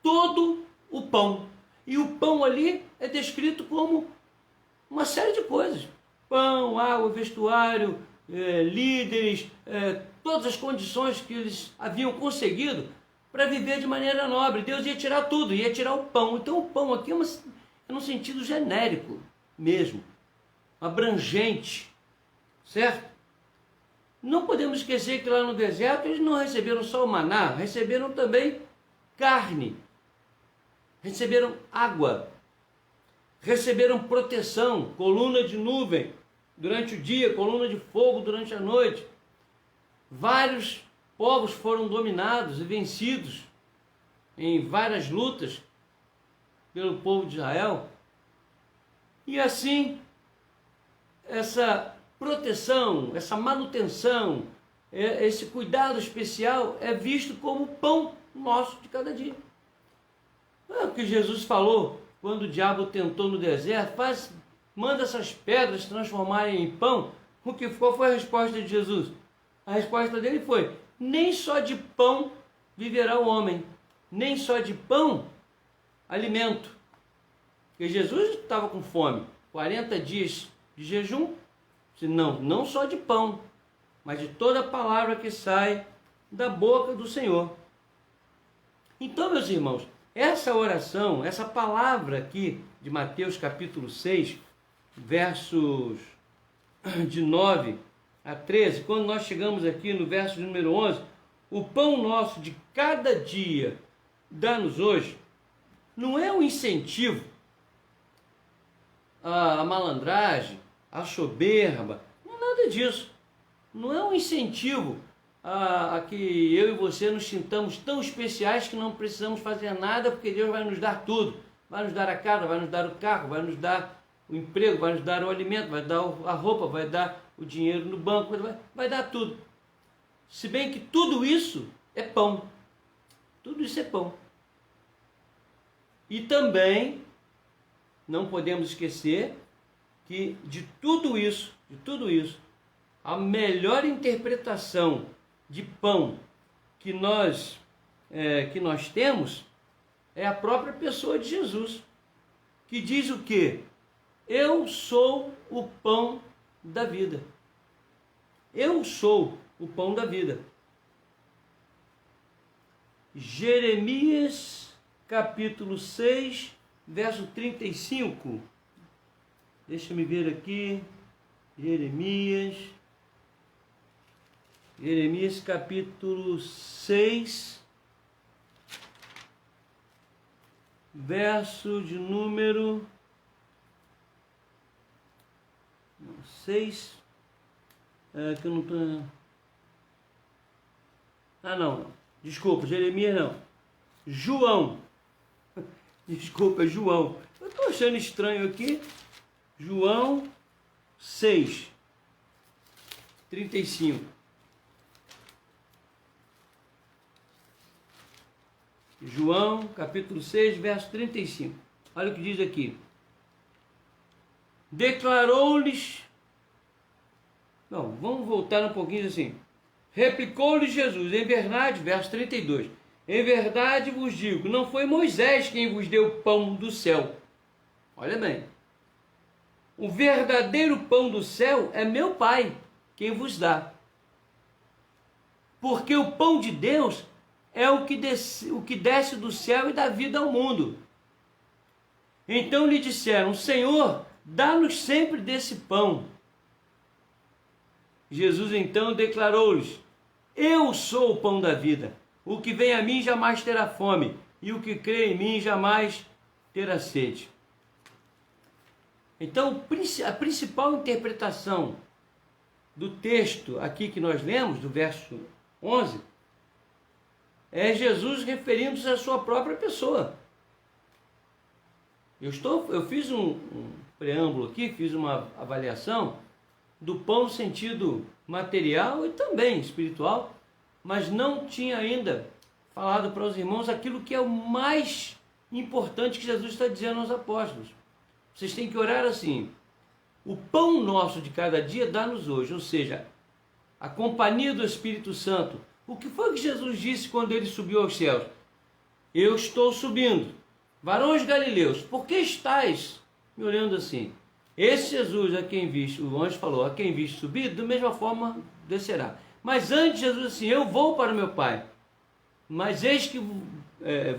todo o pão. E o pão ali é descrito como uma série de coisas. Pão, água, vestuário, líderes, todas as condições que eles haviam conseguido para viver de maneira nobre. Deus ia tirar tudo, ia tirar o pão. Então o pão aqui é num sentido genérico mesmo, abrangente, certo? Não podemos esquecer que lá no deserto eles não receberam só o maná, receberam também carne, receberam água, receberam proteção, coluna de nuvem durante o dia, coluna de fogo durante a noite. Vários povos foram dominados e vencidos em várias lutas pelo povo de Israel. E assim, essa proteção, essa manutenção, esse cuidado especial é visto como pão nosso de cada dia. É o que Jesus falou quando o diabo tentou no deserto: manda essas pedras se transformarem em pão. Qual foi a resposta de Jesus? A resposta dele foi: nem só de pão viverá o homem, nem só de pão alimento. Porque Jesus estava com fome, 40 dias de jejum, não só de pão, mas de toda a palavra que sai da boca do Senhor. Então, meus irmãos, essa oração, essa palavra aqui de Mateus capítulo 6, versos de 9 a 13, quando nós chegamos aqui no verso de número 11, o pão nosso de cada dia dá-nos hoje, não é um incentivo à malandragem, à soberba, não é nada disso. Não é um incentivo a que eu e você nos sintamos tão especiais que não precisamos fazer nada, porque Deus vai nos dar tudo. Vai nos dar a casa, vai nos dar o carro, vai nos dar o emprego, vai nos dar o alimento, vai dar a roupa, vai dar o dinheiro no banco, vai dar tudo. Se bem que tudo isso é pão. Tudo isso é pão. E também não podemos esquecer que de tudo isso, a melhor interpretação de pão que nós temos é a própria pessoa de Jesus, que diz o quê? Eu sou o pão da vida. Eu sou o pão da vida. Jeremias capítulo 6, verso 35. Deixa eu ver aqui. Jeremias capítulo 6, verso de número 6, que eu não estou... não, desculpa, Jeremias não, João, desculpa, João, eu estou achando estranho aqui, João 6, 35. João, capítulo 6, verso 35. Olha o que diz aqui. Declarou-lhes... Não, vamos voltar um pouquinho assim. Replicou-lhes Jesus, em verdade, verso 32. Em verdade vos digo, não foi Moisés quem vos deu o pão do céu. Olha bem. O verdadeiro pão do céu é meu Pai, quem vos dá. Porque o pão de Deus é o que desce do céu e dá vida ao mundo. Então lhe disseram: Senhor, dá-nos sempre desse pão. Jesus então declarou-lhes: Eu sou o pão da vida. O que vem a mim jamais terá fome, e o que crê em mim jamais terá sede. Então, a principal interpretação do texto aqui que nós lemos, do verso 11, é Jesus referindo-se à sua própria pessoa. Eu fiz um preâmbulo aqui, fiz uma avaliação do pão no sentido material e também espiritual, mas não tinha ainda falado para os irmãos aquilo que é o mais importante que Jesus está dizendo aos apóstolos. Vocês têm que orar assim: o pão nosso de cada dia dá-nos hoje, ou seja, a companhia do Espírito Santo. O que foi que Jesus disse quando ele subiu aos céus? Eu estou subindo. Varões galileus, por que estáis me olhando assim? Esse Jesus a quem viste, o anjo falou, a quem viste subir, da mesma forma descerá. Mas antes Jesus assim: eu vou para o meu Pai, mas eis que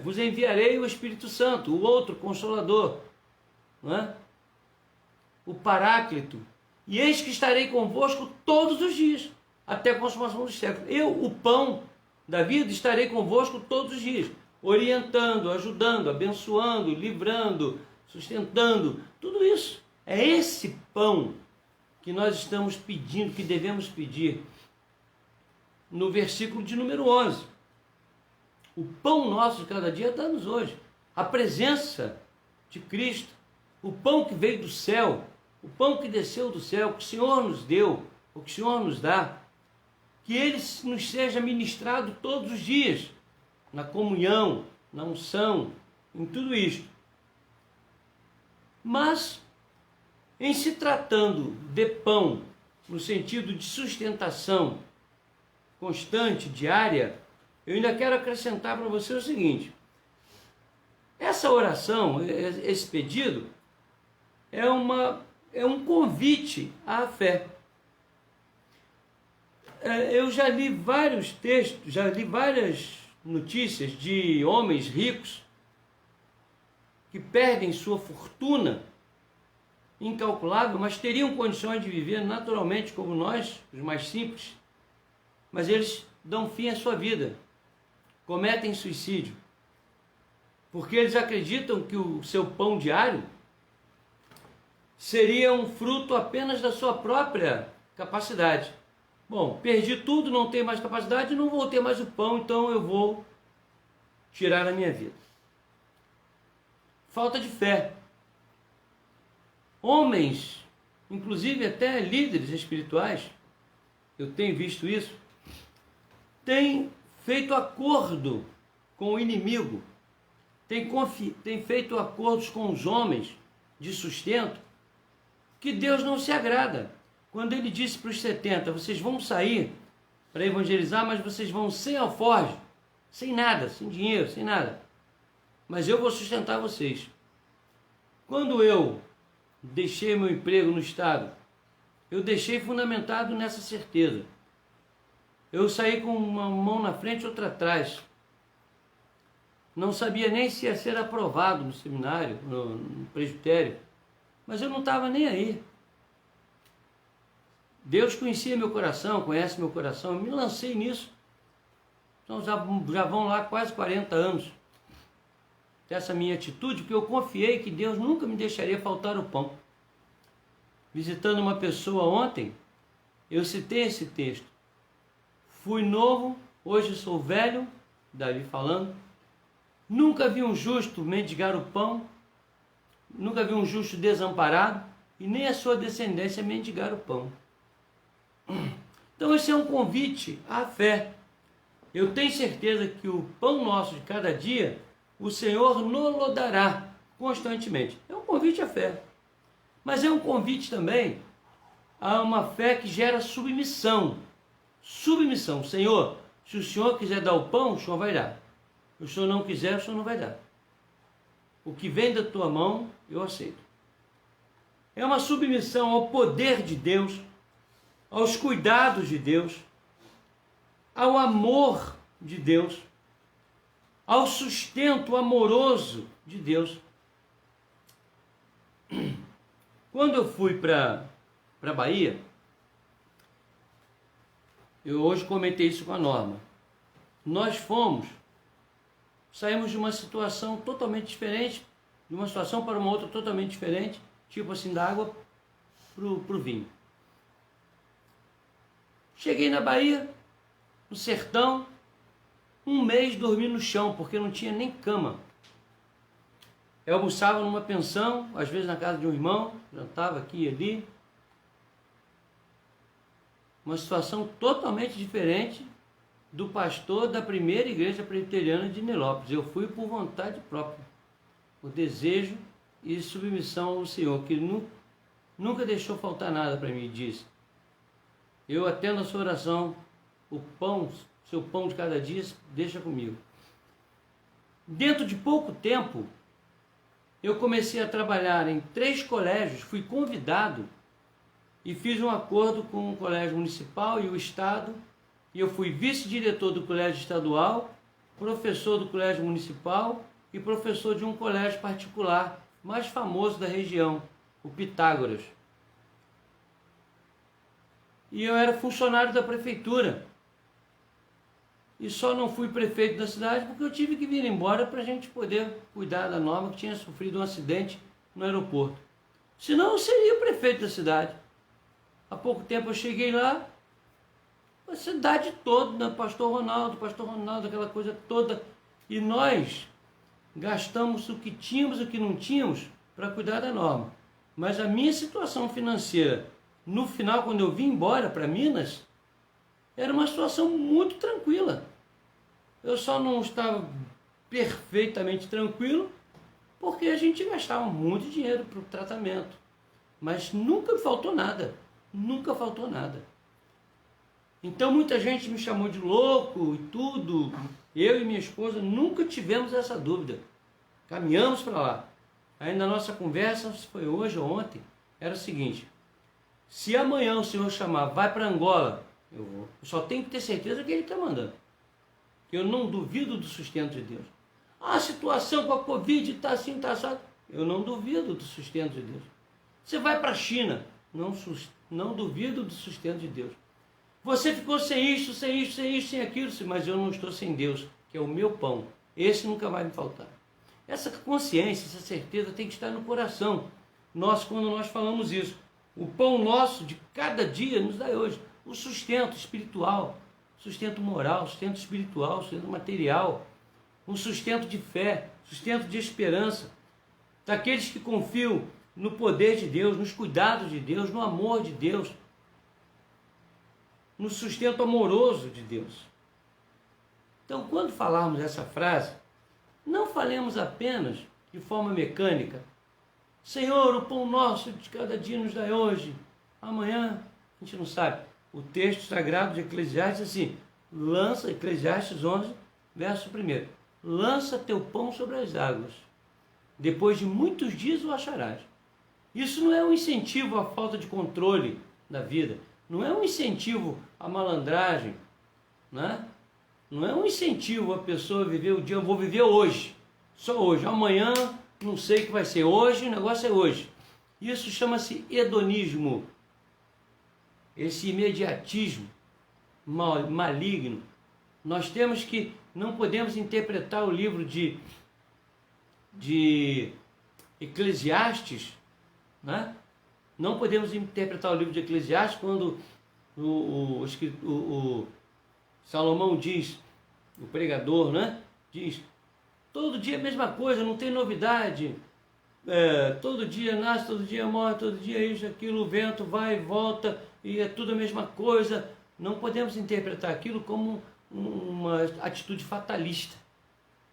vos enviarei o Espírito Santo, o outro Consolador, não é? O Paráclito, e eis que estarei convosco todos os dias, até a consumação dos séculos. Eu, o pão da vida, estarei convosco todos os dias, orientando, ajudando, abençoando, livrando, sustentando, tudo isso. É esse pão que nós estamos pedindo, que devemos pedir no versículo de número 11. O pão nosso de cada dia dá-nos hoje. A presença de Cristo, o pão que veio do céu, o pão que desceu do céu, que o Senhor nos deu, o que o Senhor nos dá, que ele nos seja ministrado todos os dias, na comunhão, na unção, em tudo isto. Mas, em se tratando de pão, no sentido de sustentação constante, diária, eu ainda quero acrescentar para você o seguinte: essa oração, esse pedido, é um convite à fé. Eu já li vários textos, já li várias notícias de homens ricos que perdem sua fortuna incalculável, mas teriam condições de viver naturalmente como nós, os mais simples, mas eles dão fim à sua vida, cometem suicídio, porque eles acreditam que o seu pão diário seria um fruto apenas da sua própria capacidade. Bom, perdi tudo, não tenho mais capacidade, não vou ter mais o pão, então eu vou tirar a minha vida. Falta de fé. Homens, inclusive até líderes espirituais, eu tenho visto isso, têm feito acordo com o inimigo, têm feito acordos com os homens de sustento, que Deus não se agrada. Quando ele disse para os 70, vocês vão sair para evangelizar, mas vocês vão sem alforje, sem nada, sem dinheiro, sem nada. Mas eu vou sustentar vocês. Quando eu deixei meu emprego no Estado, eu deixei fundamentado nessa certeza. Eu saí com uma mão na frente e outra atrás. Não sabia nem se ia ser aprovado no seminário, no presbitério, mas eu não estava nem aí. Deus conhecia meu coração, conhece meu coração, eu me lancei nisso. Então já vão lá quase 40 anos dessa minha atitude, porque eu confiei que Deus nunca me deixaria faltar o pão. Visitando uma pessoa ontem, eu citei esse texto. Fui novo, hoje sou velho, Davi falando. Nunca vi um justo mendigar o pão, nunca vi um justo desamparado, e nem a sua descendência mendigar o pão. Então esse é um convite à fé. Eu tenho certeza que o pão nosso de cada dia, o Senhor nos dará constantemente. É um convite à fé. Mas é um convite também a uma fé que gera submissão. Submissão. Senhor, se o Senhor quiser dar o pão, o Senhor vai dar. Se o Senhor não quiser, o Senhor não vai dar. O que vem da tua mão, eu aceito. É uma submissão ao poder de Deus, aos cuidados de Deus, ao amor de Deus, ao sustento amoroso de Deus. Quando eu fui para a Bahia, eu hoje comentei isso com a Norma, nós saímos de uma situação totalmente diferente, de uma situação para uma outra totalmente diferente, tipo assim, da água pro vinho. Cheguei na Bahia, no sertão, um mês dormi no chão, porque não tinha nem cama. Eu almoçava numa pensão, às vezes na casa de um irmão, jantava aqui e ali. Uma situação totalmente diferente do pastor da primeira igreja presbiteriana de Nilópolis. Eu fui por vontade própria, por desejo e submissão ao Senhor, que nunca deixou faltar nada para mim, disse: eu atendo a sua oração, o pão, seu pão de cada dia, deixa comigo. Dentro de pouco tempo, eu comecei a trabalhar em 3 colégios, fui convidado e fiz um acordo com o colégio municipal e o estado, e eu fui vice-diretor do colégio estadual, professor do colégio municipal e professor de um colégio particular mais famoso da região, o Pitágoras. E eu era funcionário da prefeitura. E só não fui prefeito da cidade porque eu tive que vir embora para a gente poder cuidar da Norma, que tinha sofrido um acidente no aeroporto. Senão eu seria o prefeito da cidade. Há pouco tempo eu cheguei lá, a cidade toda, Pastor Ronaldo, aquela coisa toda. E nós gastamos o que tínhamos e o que não tínhamos para cuidar da Norma. Mas a minha situação financeira, no final, quando eu vim embora para Minas, era uma situação muito tranquila. Eu só não estava perfeitamente tranquilo porque a gente gastava muito dinheiro para o tratamento. Mas nunca faltou nada. Nunca faltou nada. Então muita gente me chamou de louco e tudo. Eu e minha esposa nunca tivemos essa dúvida. Caminhamos para lá. Aí na nossa conversa, se foi hoje ou ontem, era o seguinte: se amanhã o Senhor chamar, vai para Angola, eu vou. Eu só tenho que ter certeza que Ele está mandando. Eu não duvido do sustento de Deus. A situação com a Covid está assim, está assado. Eu não duvido do sustento de Deus. Você vai para a China, não duvido do sustento de Deus. Você ficou sem isso, sem aquilo, mas eu não estou sem Deus, que é o meu pão. Esse nunca vai me faltar. Essa consciência, essa certeza tem que estar no coração nosso quando nós falamos isso. O pão nosso de cada dia nos dá hoje. O sustento espiritual, sustento moral, sustento espiritual, sustento material, um sustento de fé, sustento de esperança, daqueles que confiam no poder de Deus, nos cuidados de Deus, no amor de Deus, no sustento amoroso de Deus. Então, quando falarmos essa frase, não falemos apenas de forma mecânica: Senhor, o pão nosso de cada dia nos dá hoje, amanhã a gente não sabe. O texto sagrado de Eclesiastes diz assim, Eclesiastes 11, verso 1, lança teu pão sobre as águas, depois de muitos dias o acharás. Isso não é um incentivo à falta de controle da vida, não é um incentivo à malandragem, né? Não é um incentivo a pessoa viver o dia, eu vou viver hoje, só hoje, amanhã não sei o que vai ser, hoje o negócio é hoje. Isso chama-se hedonismo, esse imediatismo maligno. Nós temos que, não podemos interpretar o livro de Eclesiastes, né? Não podemos interpretar o livro de Eclesiastes quando o Salomão diz, o pregador, né? Diz, todo dia a mesma coisa, não tem novidade, todo dia nasce, todo dia morre, todo dia isso, aquilo, o vento vai e volta, e é tudo a mesma coisa. Não podemos interpretar aquilo como uma atitude fatalista,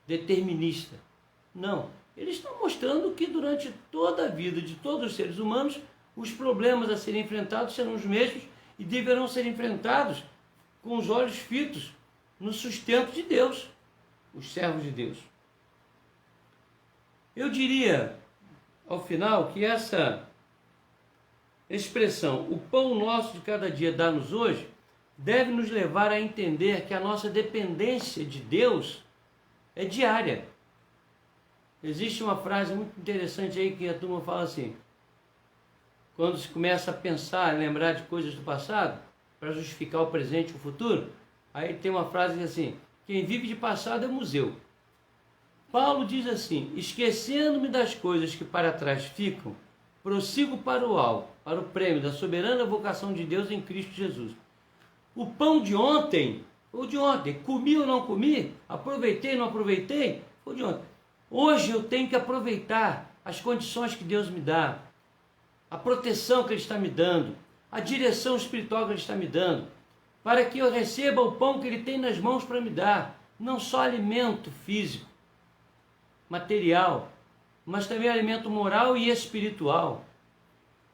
determinista. Não, eles estão mostrando que durante toda a vida de todos os seres humanos, os problemas a serem enfrentados serão os mesmos e deverão ser enfrentados com os olhos fitos no sustento de Deus, os servos de Deus. Eu diria, ao final, que essa expressão, o pão nosso de cada dia dá-nos hoje, deve nos levar a entender que a nossa dependência de Deus é diária. Existe uma frase muito interessante aí que a turma fala assim, quando se começa a pensar, a lembrar de coisas do passado, para justificar o presente e o futuro, aí tem uma frase assim, quem vive de passado é museu. Paulo diz assim, esquecendo-me das coisas que para trás ficam, prossigo para o alvo, para o prêmio da soberana vocação de Deus em Cristo Jesus. O pão de ontem, ou de ontem, comi ou não comi, aproveitei ou não aproveitei, foi de ontem. Hoje eu tenho que aproveitar as condições que Deus me dá, a proteção que Ele está me dando, a direção espiritual que Ele está me dando, para que eu receba o pão que Ele tem nas mãos para me dar, não só alimento físico, material, mas também alimento moral e espiritual.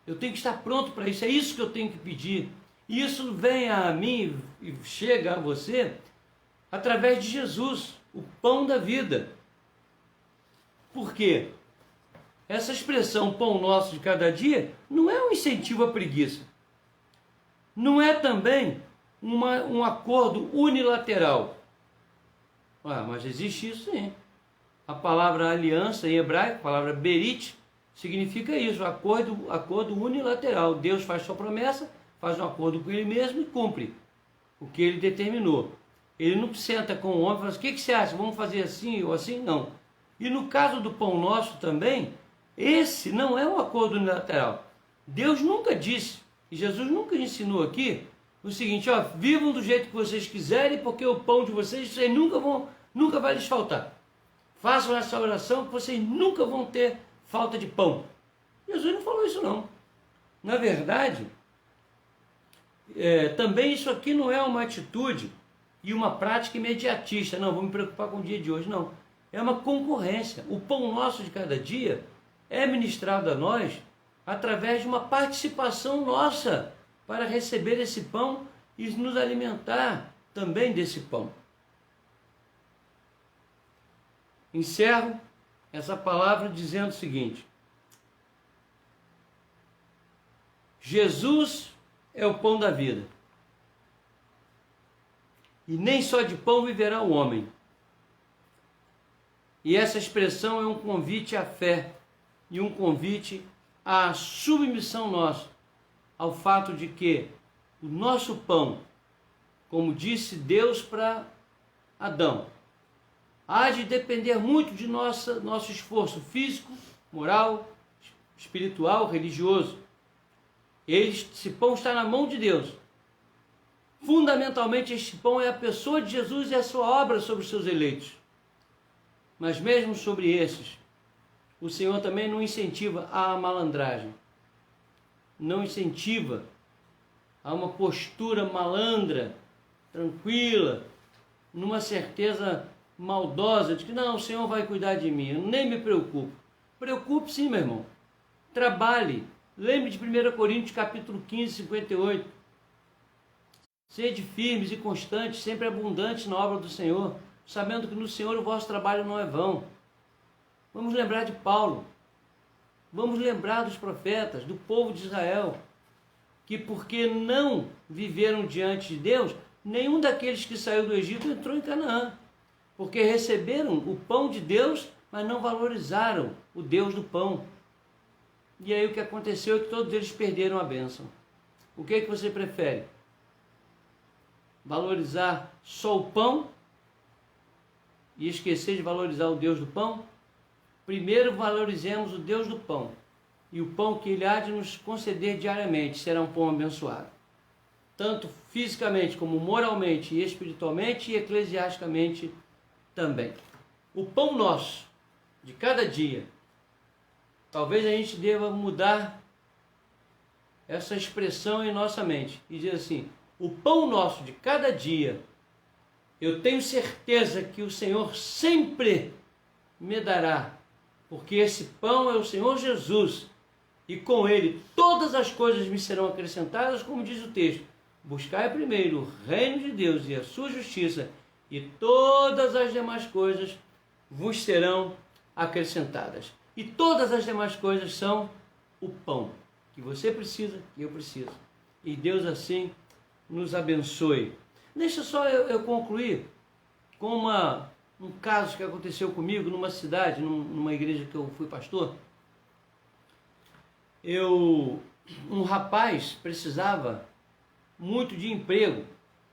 Eu tenho que estar pronto para isso, é isso que eu tenho que pedir. E isso vem a mim e chega a você através de Jesus, o pão da vida. Por quê? Essa expressão pão nosso de cada dia não é um incentivo à preguiça. Não é também um acordo unilateral. Mas existe isso sim. A palavra aliança em hebraico, a palavra berit, significa isso, acordo unilateral. Deus faz sua promessa, faz um acordo com Ele mesmo e cumpre o que Ele determinou. Ele não senta com o homem e fala assim, o que você acha? Vamos fazer assim ou assim? Não. E no caso do pão nosso também, esse não é um acordo unilateral. Deus nunca disse, e Jesus nunca ensinou aqui, o seguinte, vivam do jeito que vocês quiserem, porque o pão de vocês nunca vai lhes faltar. Façam essa oração que vocês nunca vão ter falta de pão. Jesus não falou isso não. Na verdade, também isso aqui não é uma atitude e uma prática imediatista. Não, vou me preocupar com o dia de hoje, não. É uma concorrência. O pão nosso de cada dia é ministrado a nós através de uma participação nossa para receber esse pão e nos alimentar também desse pão. Encerro essa palavra dizendo o seguinte, Jesus é o pão da vida, e nem só de pão viverá o homem. E essa expressão é um convite à fé e um convite à submissão nossa ao fato de que o nosso pão, como disse Deus para Adão, há de depender muito de nosso esforço físico, moral, espiritual, religioso. Esse pão está na mão de Deus. Fundamentalmente, este pão é a pessoa de Jesus e a sua obra sobre os seus eleitos. Mas mesmo sobre esses, o Senhor também não incentiva a malandragem. Não incentiva a uma postura malandra, tranquila, numa certeza maldosa de que não, o Senhor vai cuidar de mim, eu nem me preocupo. Preocupe sim, meu irmão. Trabalhe. Lembre de 1 Coríntios capítulo 15, 58. Sede firmes e constantes, sempre abundantes na obra do Senhor, sabendo que no Senhor o vosso trabalho não é vão. Vamos lembrar de Paulo. Vamos lembrar dos profetas, do povo de Israel, que porque não viveram diante de Deus, nenhum daqueles que saiu do Egito entrou em Canaã. Porque receberam o pão de Deus, mas não valorizaram o Deus do pão. E aí o que aconteceu é que todos eles perderam a bênção. O que é que você prefere? Valorizar só o pão e esquecer de valorizar o Deus do pão? Primeiro valorizemos o Deus do pão. E o pão que Ele há de nos conceder diariamente será um pão abençoado. Tanto fisicamente como moralmente e espiritualmente e eclesiasticamente também. O pão nosso, de cada dia, talvez a gente deva mudar essa expressão em nossa mente e dizer assim, o pão nosso de cada dia, eu tenho certeza que o Senhor sempre me dará, porque esse pão é o Senhor Jesus, e com Ele todas as coisas me serão acrescentadas, como diz o texto, buscai primeiro o reino de Deus e a sua justiça, e todas as demais coisas vos serão acrescentadas. E todas as demais coisas são o pão. que você precisa, que eu preciso. E Deus assim nos abençoe. Deixa só eu concluir com um caso que aconteceu comigo numa cidade, numa igreja que eu fui pastor. Um rapaz precisava muito de emprego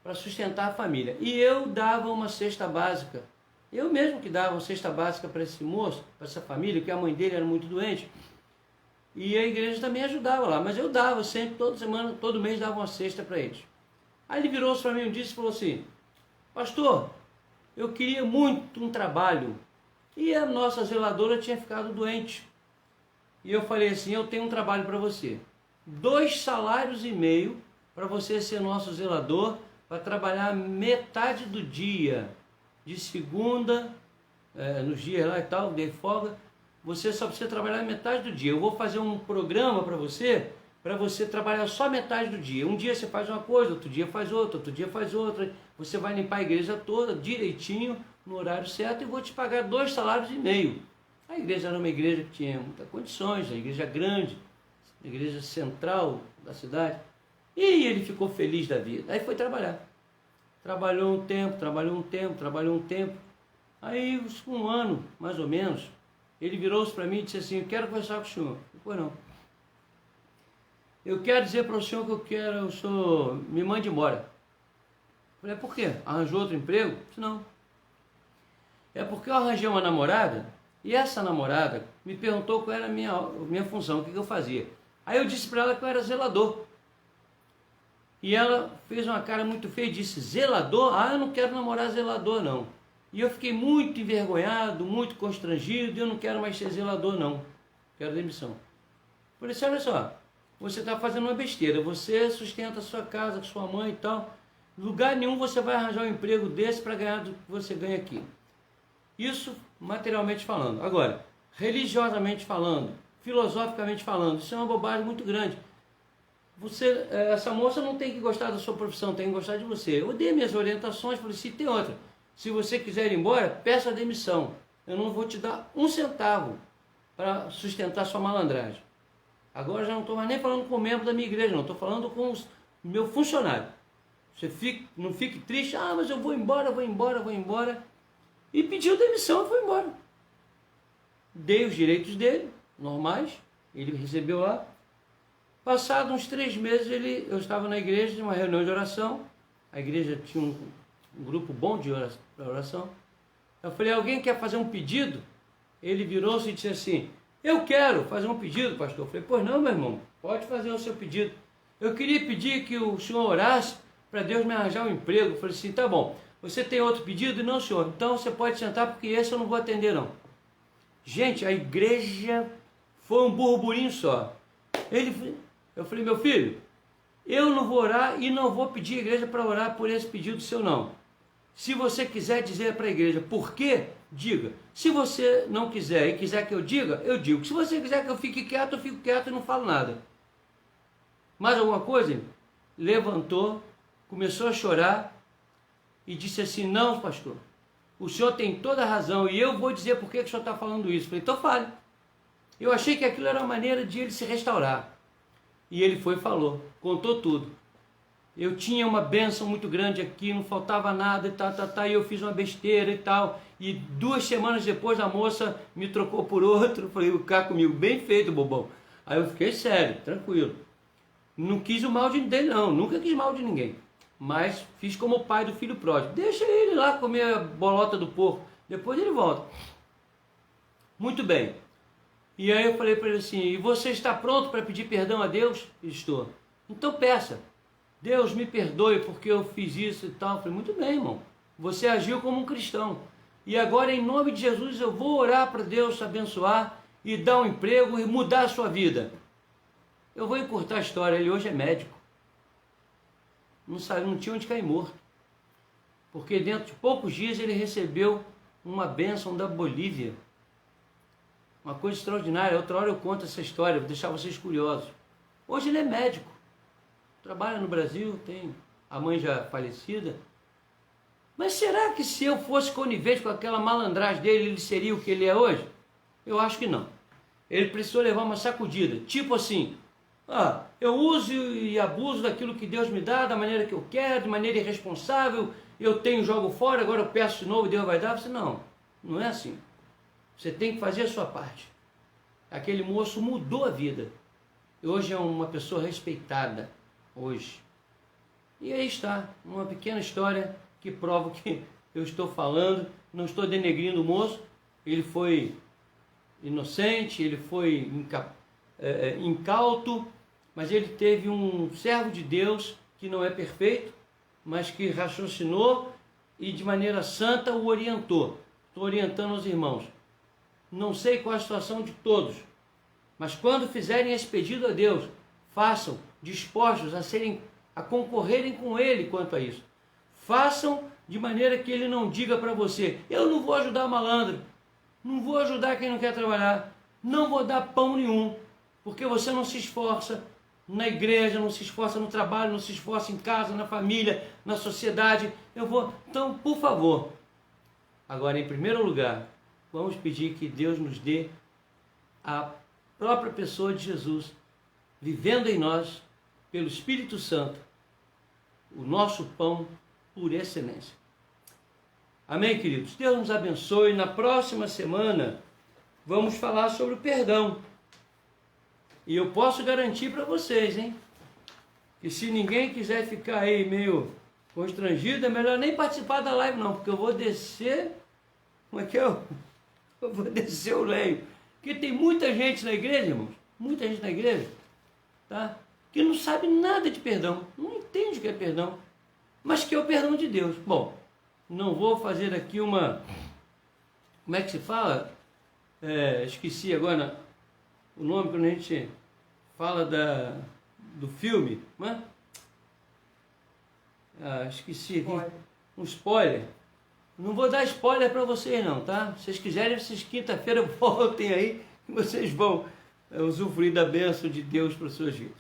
para sustentar a família. E eu dava uma cesta básica. Eu mesmo que dava uma cesta básica para esse moço, para essa família, porque a mãe dele era muito doente. E a igreja também ajudava lá, mas eu dava sempre, toda semana, todo mês dava uma cesta para eles. Aí ele virou-se para mim um dia e falou assim: pastor, eu queria muito um trabalho e a nossa zeladora tinha ficado doente. E eu falei assim: eu tenho um trabalho para você, 2,5 salários para você ser nosso zelador, para trabalhar metade do dia, de segunda, nos dias lá e tal, de folga, você só precisa trabalhar metade do dia. Eu vou fazer um programa para você trabalhar só metade do dia. Um dia você faz uma coisa, outro dia faz outra, outro dia faz outra. Você vai limpar a igreja toda direitinho, no horário certo, e vou te pagar 2,5 salários. A igreja era uma igreja que tinha muitas condições, uma igreja grande, a igreja central da cidade. E ele ficou feliz da vida. Aí foi trabalhar. Trabalhou um tempo. Aí, com um ano, mais ou menos, ele virou-se para mim e disse assim: eu quero conversar com o senhor. Pois não. Eu quero dizer para o senhor que eu quero, o senhor me mande embora. Eu falei: por quê? Arranjou outro emprego? Eu disse: não. É porque eu arranjei uma namorada, e essa namorada me perguntou qual era a minha função, o que eu fazia. Aí eu disse para ela que eu era zelador. E ela fez uma cara muito feia e disse: zelador? Ah, eu não quero namorar zelador, não. E eu fiquei muito envergonhado, muito constrangido, e eu não quero mais ser zelador, não. Quero demissão. Por isso, olha só, você está fazendo uma besteira, você sustenta a sua casa com sua mãe e tal. Em lugar nenhum você vai arranjar um emprego desse para ganhar do que você ganha aqui. Isso materialmente falando. Agora, religiosamente falando, filosoficamente falando, isso é uma bobagem muito grande. Essa moça não tem que gostar da sua profissão, tem que gostar de você. Eu dei minhas orientações, falei: se tem outra, se você quiser ir embora, peça a demissão. Eu não vou te dar um centavo para sustentar sua malandragem. Agora já não estou mais nem falando com o membro da minha igreja, não. Estou falando com o meu funcionário. Não fique triste: ah, mas eu vou embora. E pediu demissão e foi embora. Dei os direitos dele, normais, ele recebeu lá. Passados uns 3 meses, eu estava na igreja, de uma reunião de oração. A igreja tinha um grupo bom de oração. Eu falei: alguém quer fazer um pedido? Ele virou-se e disse assim: eu quero fazer um pedido, pastor. Eu falei: pois não, meu irmão, pode fazer o seu pedido. Eu queria pedir que o senhor orasse para Deus me arranjar um emprego. Eu falei assim: tá bom, você tem outro pedido? Não, senhor, então você pode sentar, porque esse eu não vou atender, não. Gente, a igreja foi um burburinho só. Eu falei: meu filho, eu não vou orar e não vou pedir a igreja para orar por esse pedido seu, não. Se você quiser dizer para a igreja por quê, diga. Se você não quiser e quiser que eu diga, eu digo. Se você quiser que eu fique quieto, eu fico quieto e não falo nada. Mais alguma coisa? Levantou, começou a chorar e disse assim: não, pastor, o senhor tem toda a razão e eu vou dizer por que o senhor está falando isso. Eu falei: então fale. Eu achei que aquilo era uma maneira de ele se restaurar. E ele foi e falou, contou tudo. Eu tinha uma bênção muito grande aqui, não faltava nada e e eu fiz uma besteira e tal. E 2 semanas depois a moça me trocou por outro. Eu falei: cá comigo, bem feito, bobão. Aí eu fiquei sério, tranquilo. Não quis o mal dele, não, nunca quis mal de ninguém. Mas fiz como o pai do filho pródigo: deixa ele lá comer a bolota do porco, depois ele volta. Muito bem. E aí eu falei para ele assim: e você está pronto para pedir perdão a Deus? Estou. Então peça: Deus me perdoe porque eu fiz isso e tal. Eu falei: muito bem, irmão, você agiu como um cristão. E agora, em nome de Jesus, eu vou orar para Deus te abençoar e dar um emprego e mudar a sua vida. Eu vou encurtar a história, ele hoje é médico. Não tinha onde cair morto. Porque dentro de poucos dias ele recebeu uma bênção da Bolívia. Uma coisa extraordinária. Outra hora eu conto essa história, vou deixar vocês curiosos. Hoje ele é médico. Trabalha no Brasil, tem a mãe já falecida. Mas será que se eu fosse conivente com aquela malandragem dele, ele seria o que ele é hoje? Eu acho que não. Ele precisou levar uma sacudida. Tipo assim: Eu uso e abuso daquilo que Deus me dá, da maneira que eu quero, de maneira irresponsável, eu tenho, jogo fora, agora eu peço de novo e Deus vai dar. Você não é assim. Você tem que fazer a sua parte. Aquele moço mudou a vida. Hoje é uma pessoa respeitada, hoje. E aí está, uma pequena história que prova o que eu estou falando. Não estou denegrindo o moço, ele foi inocente, ele foi incauto, mas ele teve um servo de Deus que não é perfeito, mas que raciocinou e de maneira santa o orientou. Estou orientando os irmãos. Não sei qual a situação de todos, mas quando fizerem esse pedido a Deus, façam dispostos a concorrerem com Ele quanto a isso. Façam de maneira que Ele não diga para você: eu não vou ajudar malandro, não vou ajudar quem não quer trabalhar, não vou dar pão nenhum, porque você não se esforça na igreja, não se esforça no trabalho, não se esforça em casa, na família, na sociedade. Então, por favor, agora em primeiro lugar, vamos pedir que Deus nos dê a própria pessoa de Jesus, vivendo em nós, pelo Espírito Santo, o nosso pão por excelência. Amém, queridos? Deus nos abençoe. Na próxima semana, vamos falar sobre o perdão. E eu posso garantir para vocês, que se ninguém quiser ficar aí meio constrangido, é melhor nem participar da live não, porque eu vou descer, eu vou descer o leio. Porque tem muita gente na igreja, irmãos, muita gente na igreja, tá? Que não sabe nada de perdão, não entende o que é perdão, mas que é o perdão de Deus. Bom, não vou fazer aqui uma, como é que se fala? Esqueci agora o nome quando a gente fala do filme, né? Esqueci aqui, um spoiler. Não vou dar spoiler para vocês não, tá? Se vocês quiserem, vocês quinta-feira voltem aí, que vocês vão usufruir da bênção de Deus para as suas vidas.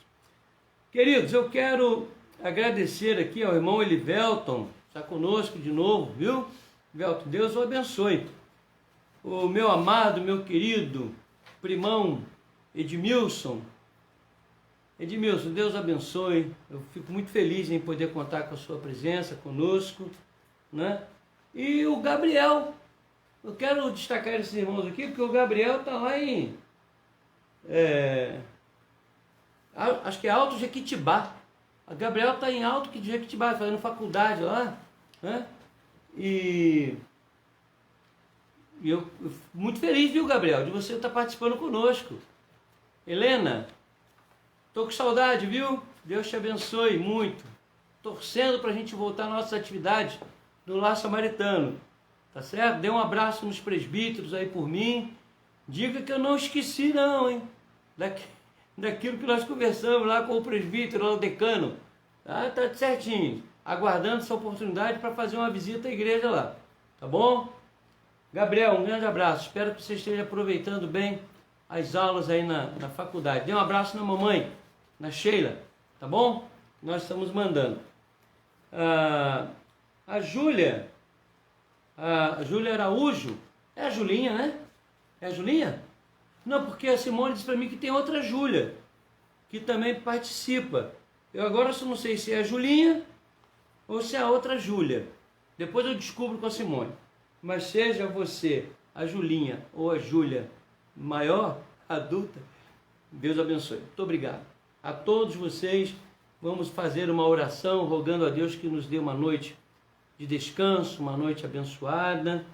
Queridos, eu quero agradecer aqui ao irmão Elivelton, está conosco de novo, viu? Elivelton, Deus o abençoe. O meu amado, meu querido primão Edmilson, Deus abençoe. Eu fico muito feliz em poder contar com a sua presença conosco, né? E o Gabriel, eu quero destacar esses irmãos aqui, porque o Gabriel está lá em, acho que é Alto Jequitibá. O Gabriel está em Alto Jequitibá, fazendo faculdade lá, né? E eu fico muito feliz, viu, Gabriel, de você estar participando conosco. Helena, estou com saudade, viu? Deus te abençoe muito. Torcendo para a gente voltar às nossas atividades do Lar Samaritano, tá certo? Dê um abraço nos presbíteros aí por mim. Diga que eu não esqueci não, daquilo que nós conversamos lá com o presbítero, lá o decano. Tá certinho. Aguardando essa oportunidade para fazer uma visita à igreja lá. Tá bom? Gabriel, um grande abraço. Espero que você esteja aproveitando bem as aulas aí na faculdade. Dê um abraço na mamãe, na Sheila. Tá bom? Nós estamos mandando. A Júlia Araújo, é a Julinha, né? É a Julinha? Não, porque a Simone disse para mim que tem outra Júlia, que também participa. Eu agora só não sei se é a Julinha ou se é a outra Júlia. Depois eu descubro com a Simone. Mas seja você a Julinha ou a Júlia maior, adulta, Deus abençoe. Muito obrigado a todos vocês. Vamos fazer uma oração rogando a Deus que nos dê uma noite de descanso, uma noite abençoada,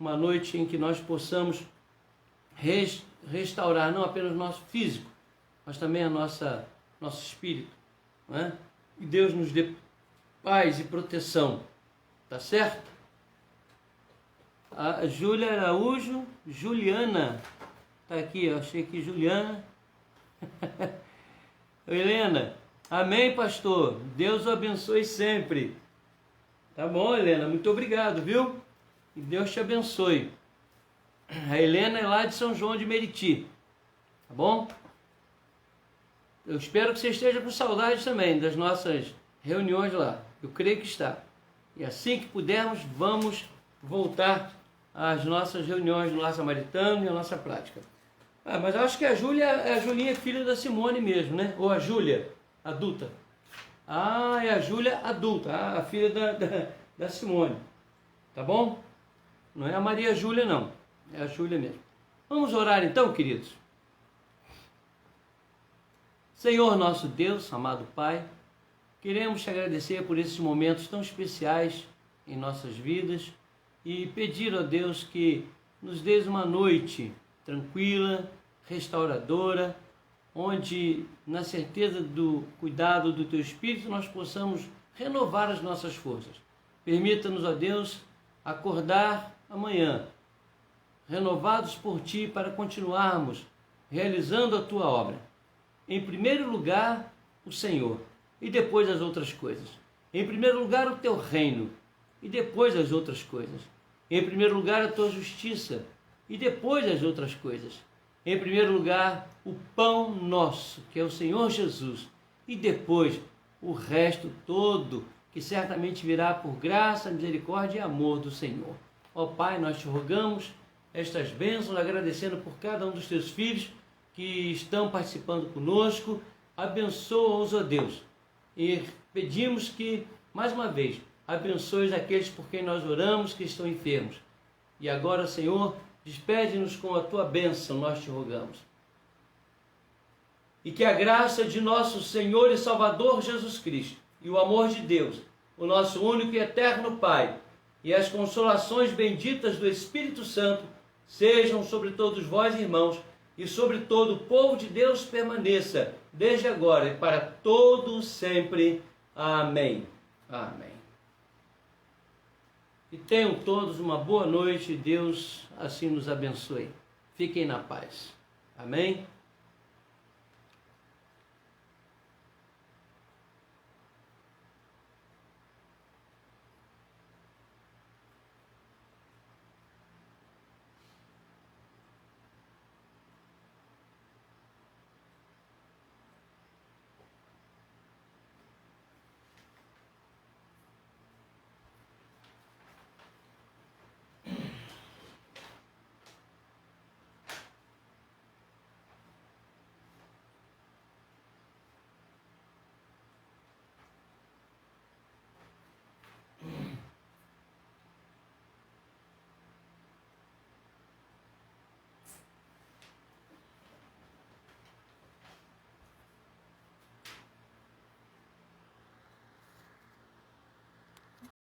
uma noite em que nós possamos restaurar não apenas o nosso físico, mas também nosso espírito, né? E Deus nos dê paz e proteção, tá certo? A Júlia Araújo, Juliana, tá aqui, eu achei que Juliana. Helena, amém, pastor, Deus o abençoe sempre. Tá bom, Helena, muito obrigado, viu? E Deus te abençoe. A Helena é lá de São João de Meriti, tá bom? Eu espero que você esteja com saudade também das nossas reuniões lá. Eu creio que está. E assim que pudermos, vamos voltar às nossas reuniões no Lar Samaritano e à nossa prática. Ah, mas eu acho que a Julinha é filha da Simone mesmo, né? Ou a Júlia, adulta. Ah, é a Júlia adulta, a filha da Simone. Tá bom? Não é a Maria Júlia, não. É a Júlia mesmo. Vamos orar então, queridos. Senhor nosso Deus, amado Pai, queremos te agradecer por esses momentos tão especiais em nossas vidas e pedir a Deus que nos dês uma noite tranquila, restauradora, onde, na certeza do cuidado do Teu Espírito, nós possamos renovar as nossas forças. Permita-nos, ó Deus, acordar amanhã, renovados por Ti, para continuarmos realizando a Tua obra. Em primeiro lugar, o Senhor, e depois as outras coisas. Em primeiro lugar, o Teu reino, e depois as outras coisas. Em primeiro lugar, a Tua justiça, e depois as outras coisas. Em primeiro lugar, o pão nosso, que é o Senhor Jesus, e depois o resto todo, que certamente virá por graça, misericórdia e amor do Senhor. Ó Pai, nós te rogamos estas bênçãos, agradecendo por cada um dos teus filhos que estão participando conosco. Abençoa-os, ó Deus, e pedimos que, mais uma vez, abençoes aqueles por quem nós oramos, que estão enfermos. E agora, Senhor, despede-nos com a tua bênção, nós te rogamos. E que a graça de nosso Senhor e Salvador Jesus Cristo, e o amor de Deus, o nosso único e eterno Pai, e as consolações benditas do Espírito Santo, sejam sobre todos vós, irmãos, e sobre todo o povo de Deus permaneça, desde agora e para todo sempre. Amém. Amém. E tenham todos uma boa noite, Deus assim nos abençoe. Fiquem na paz. Amém.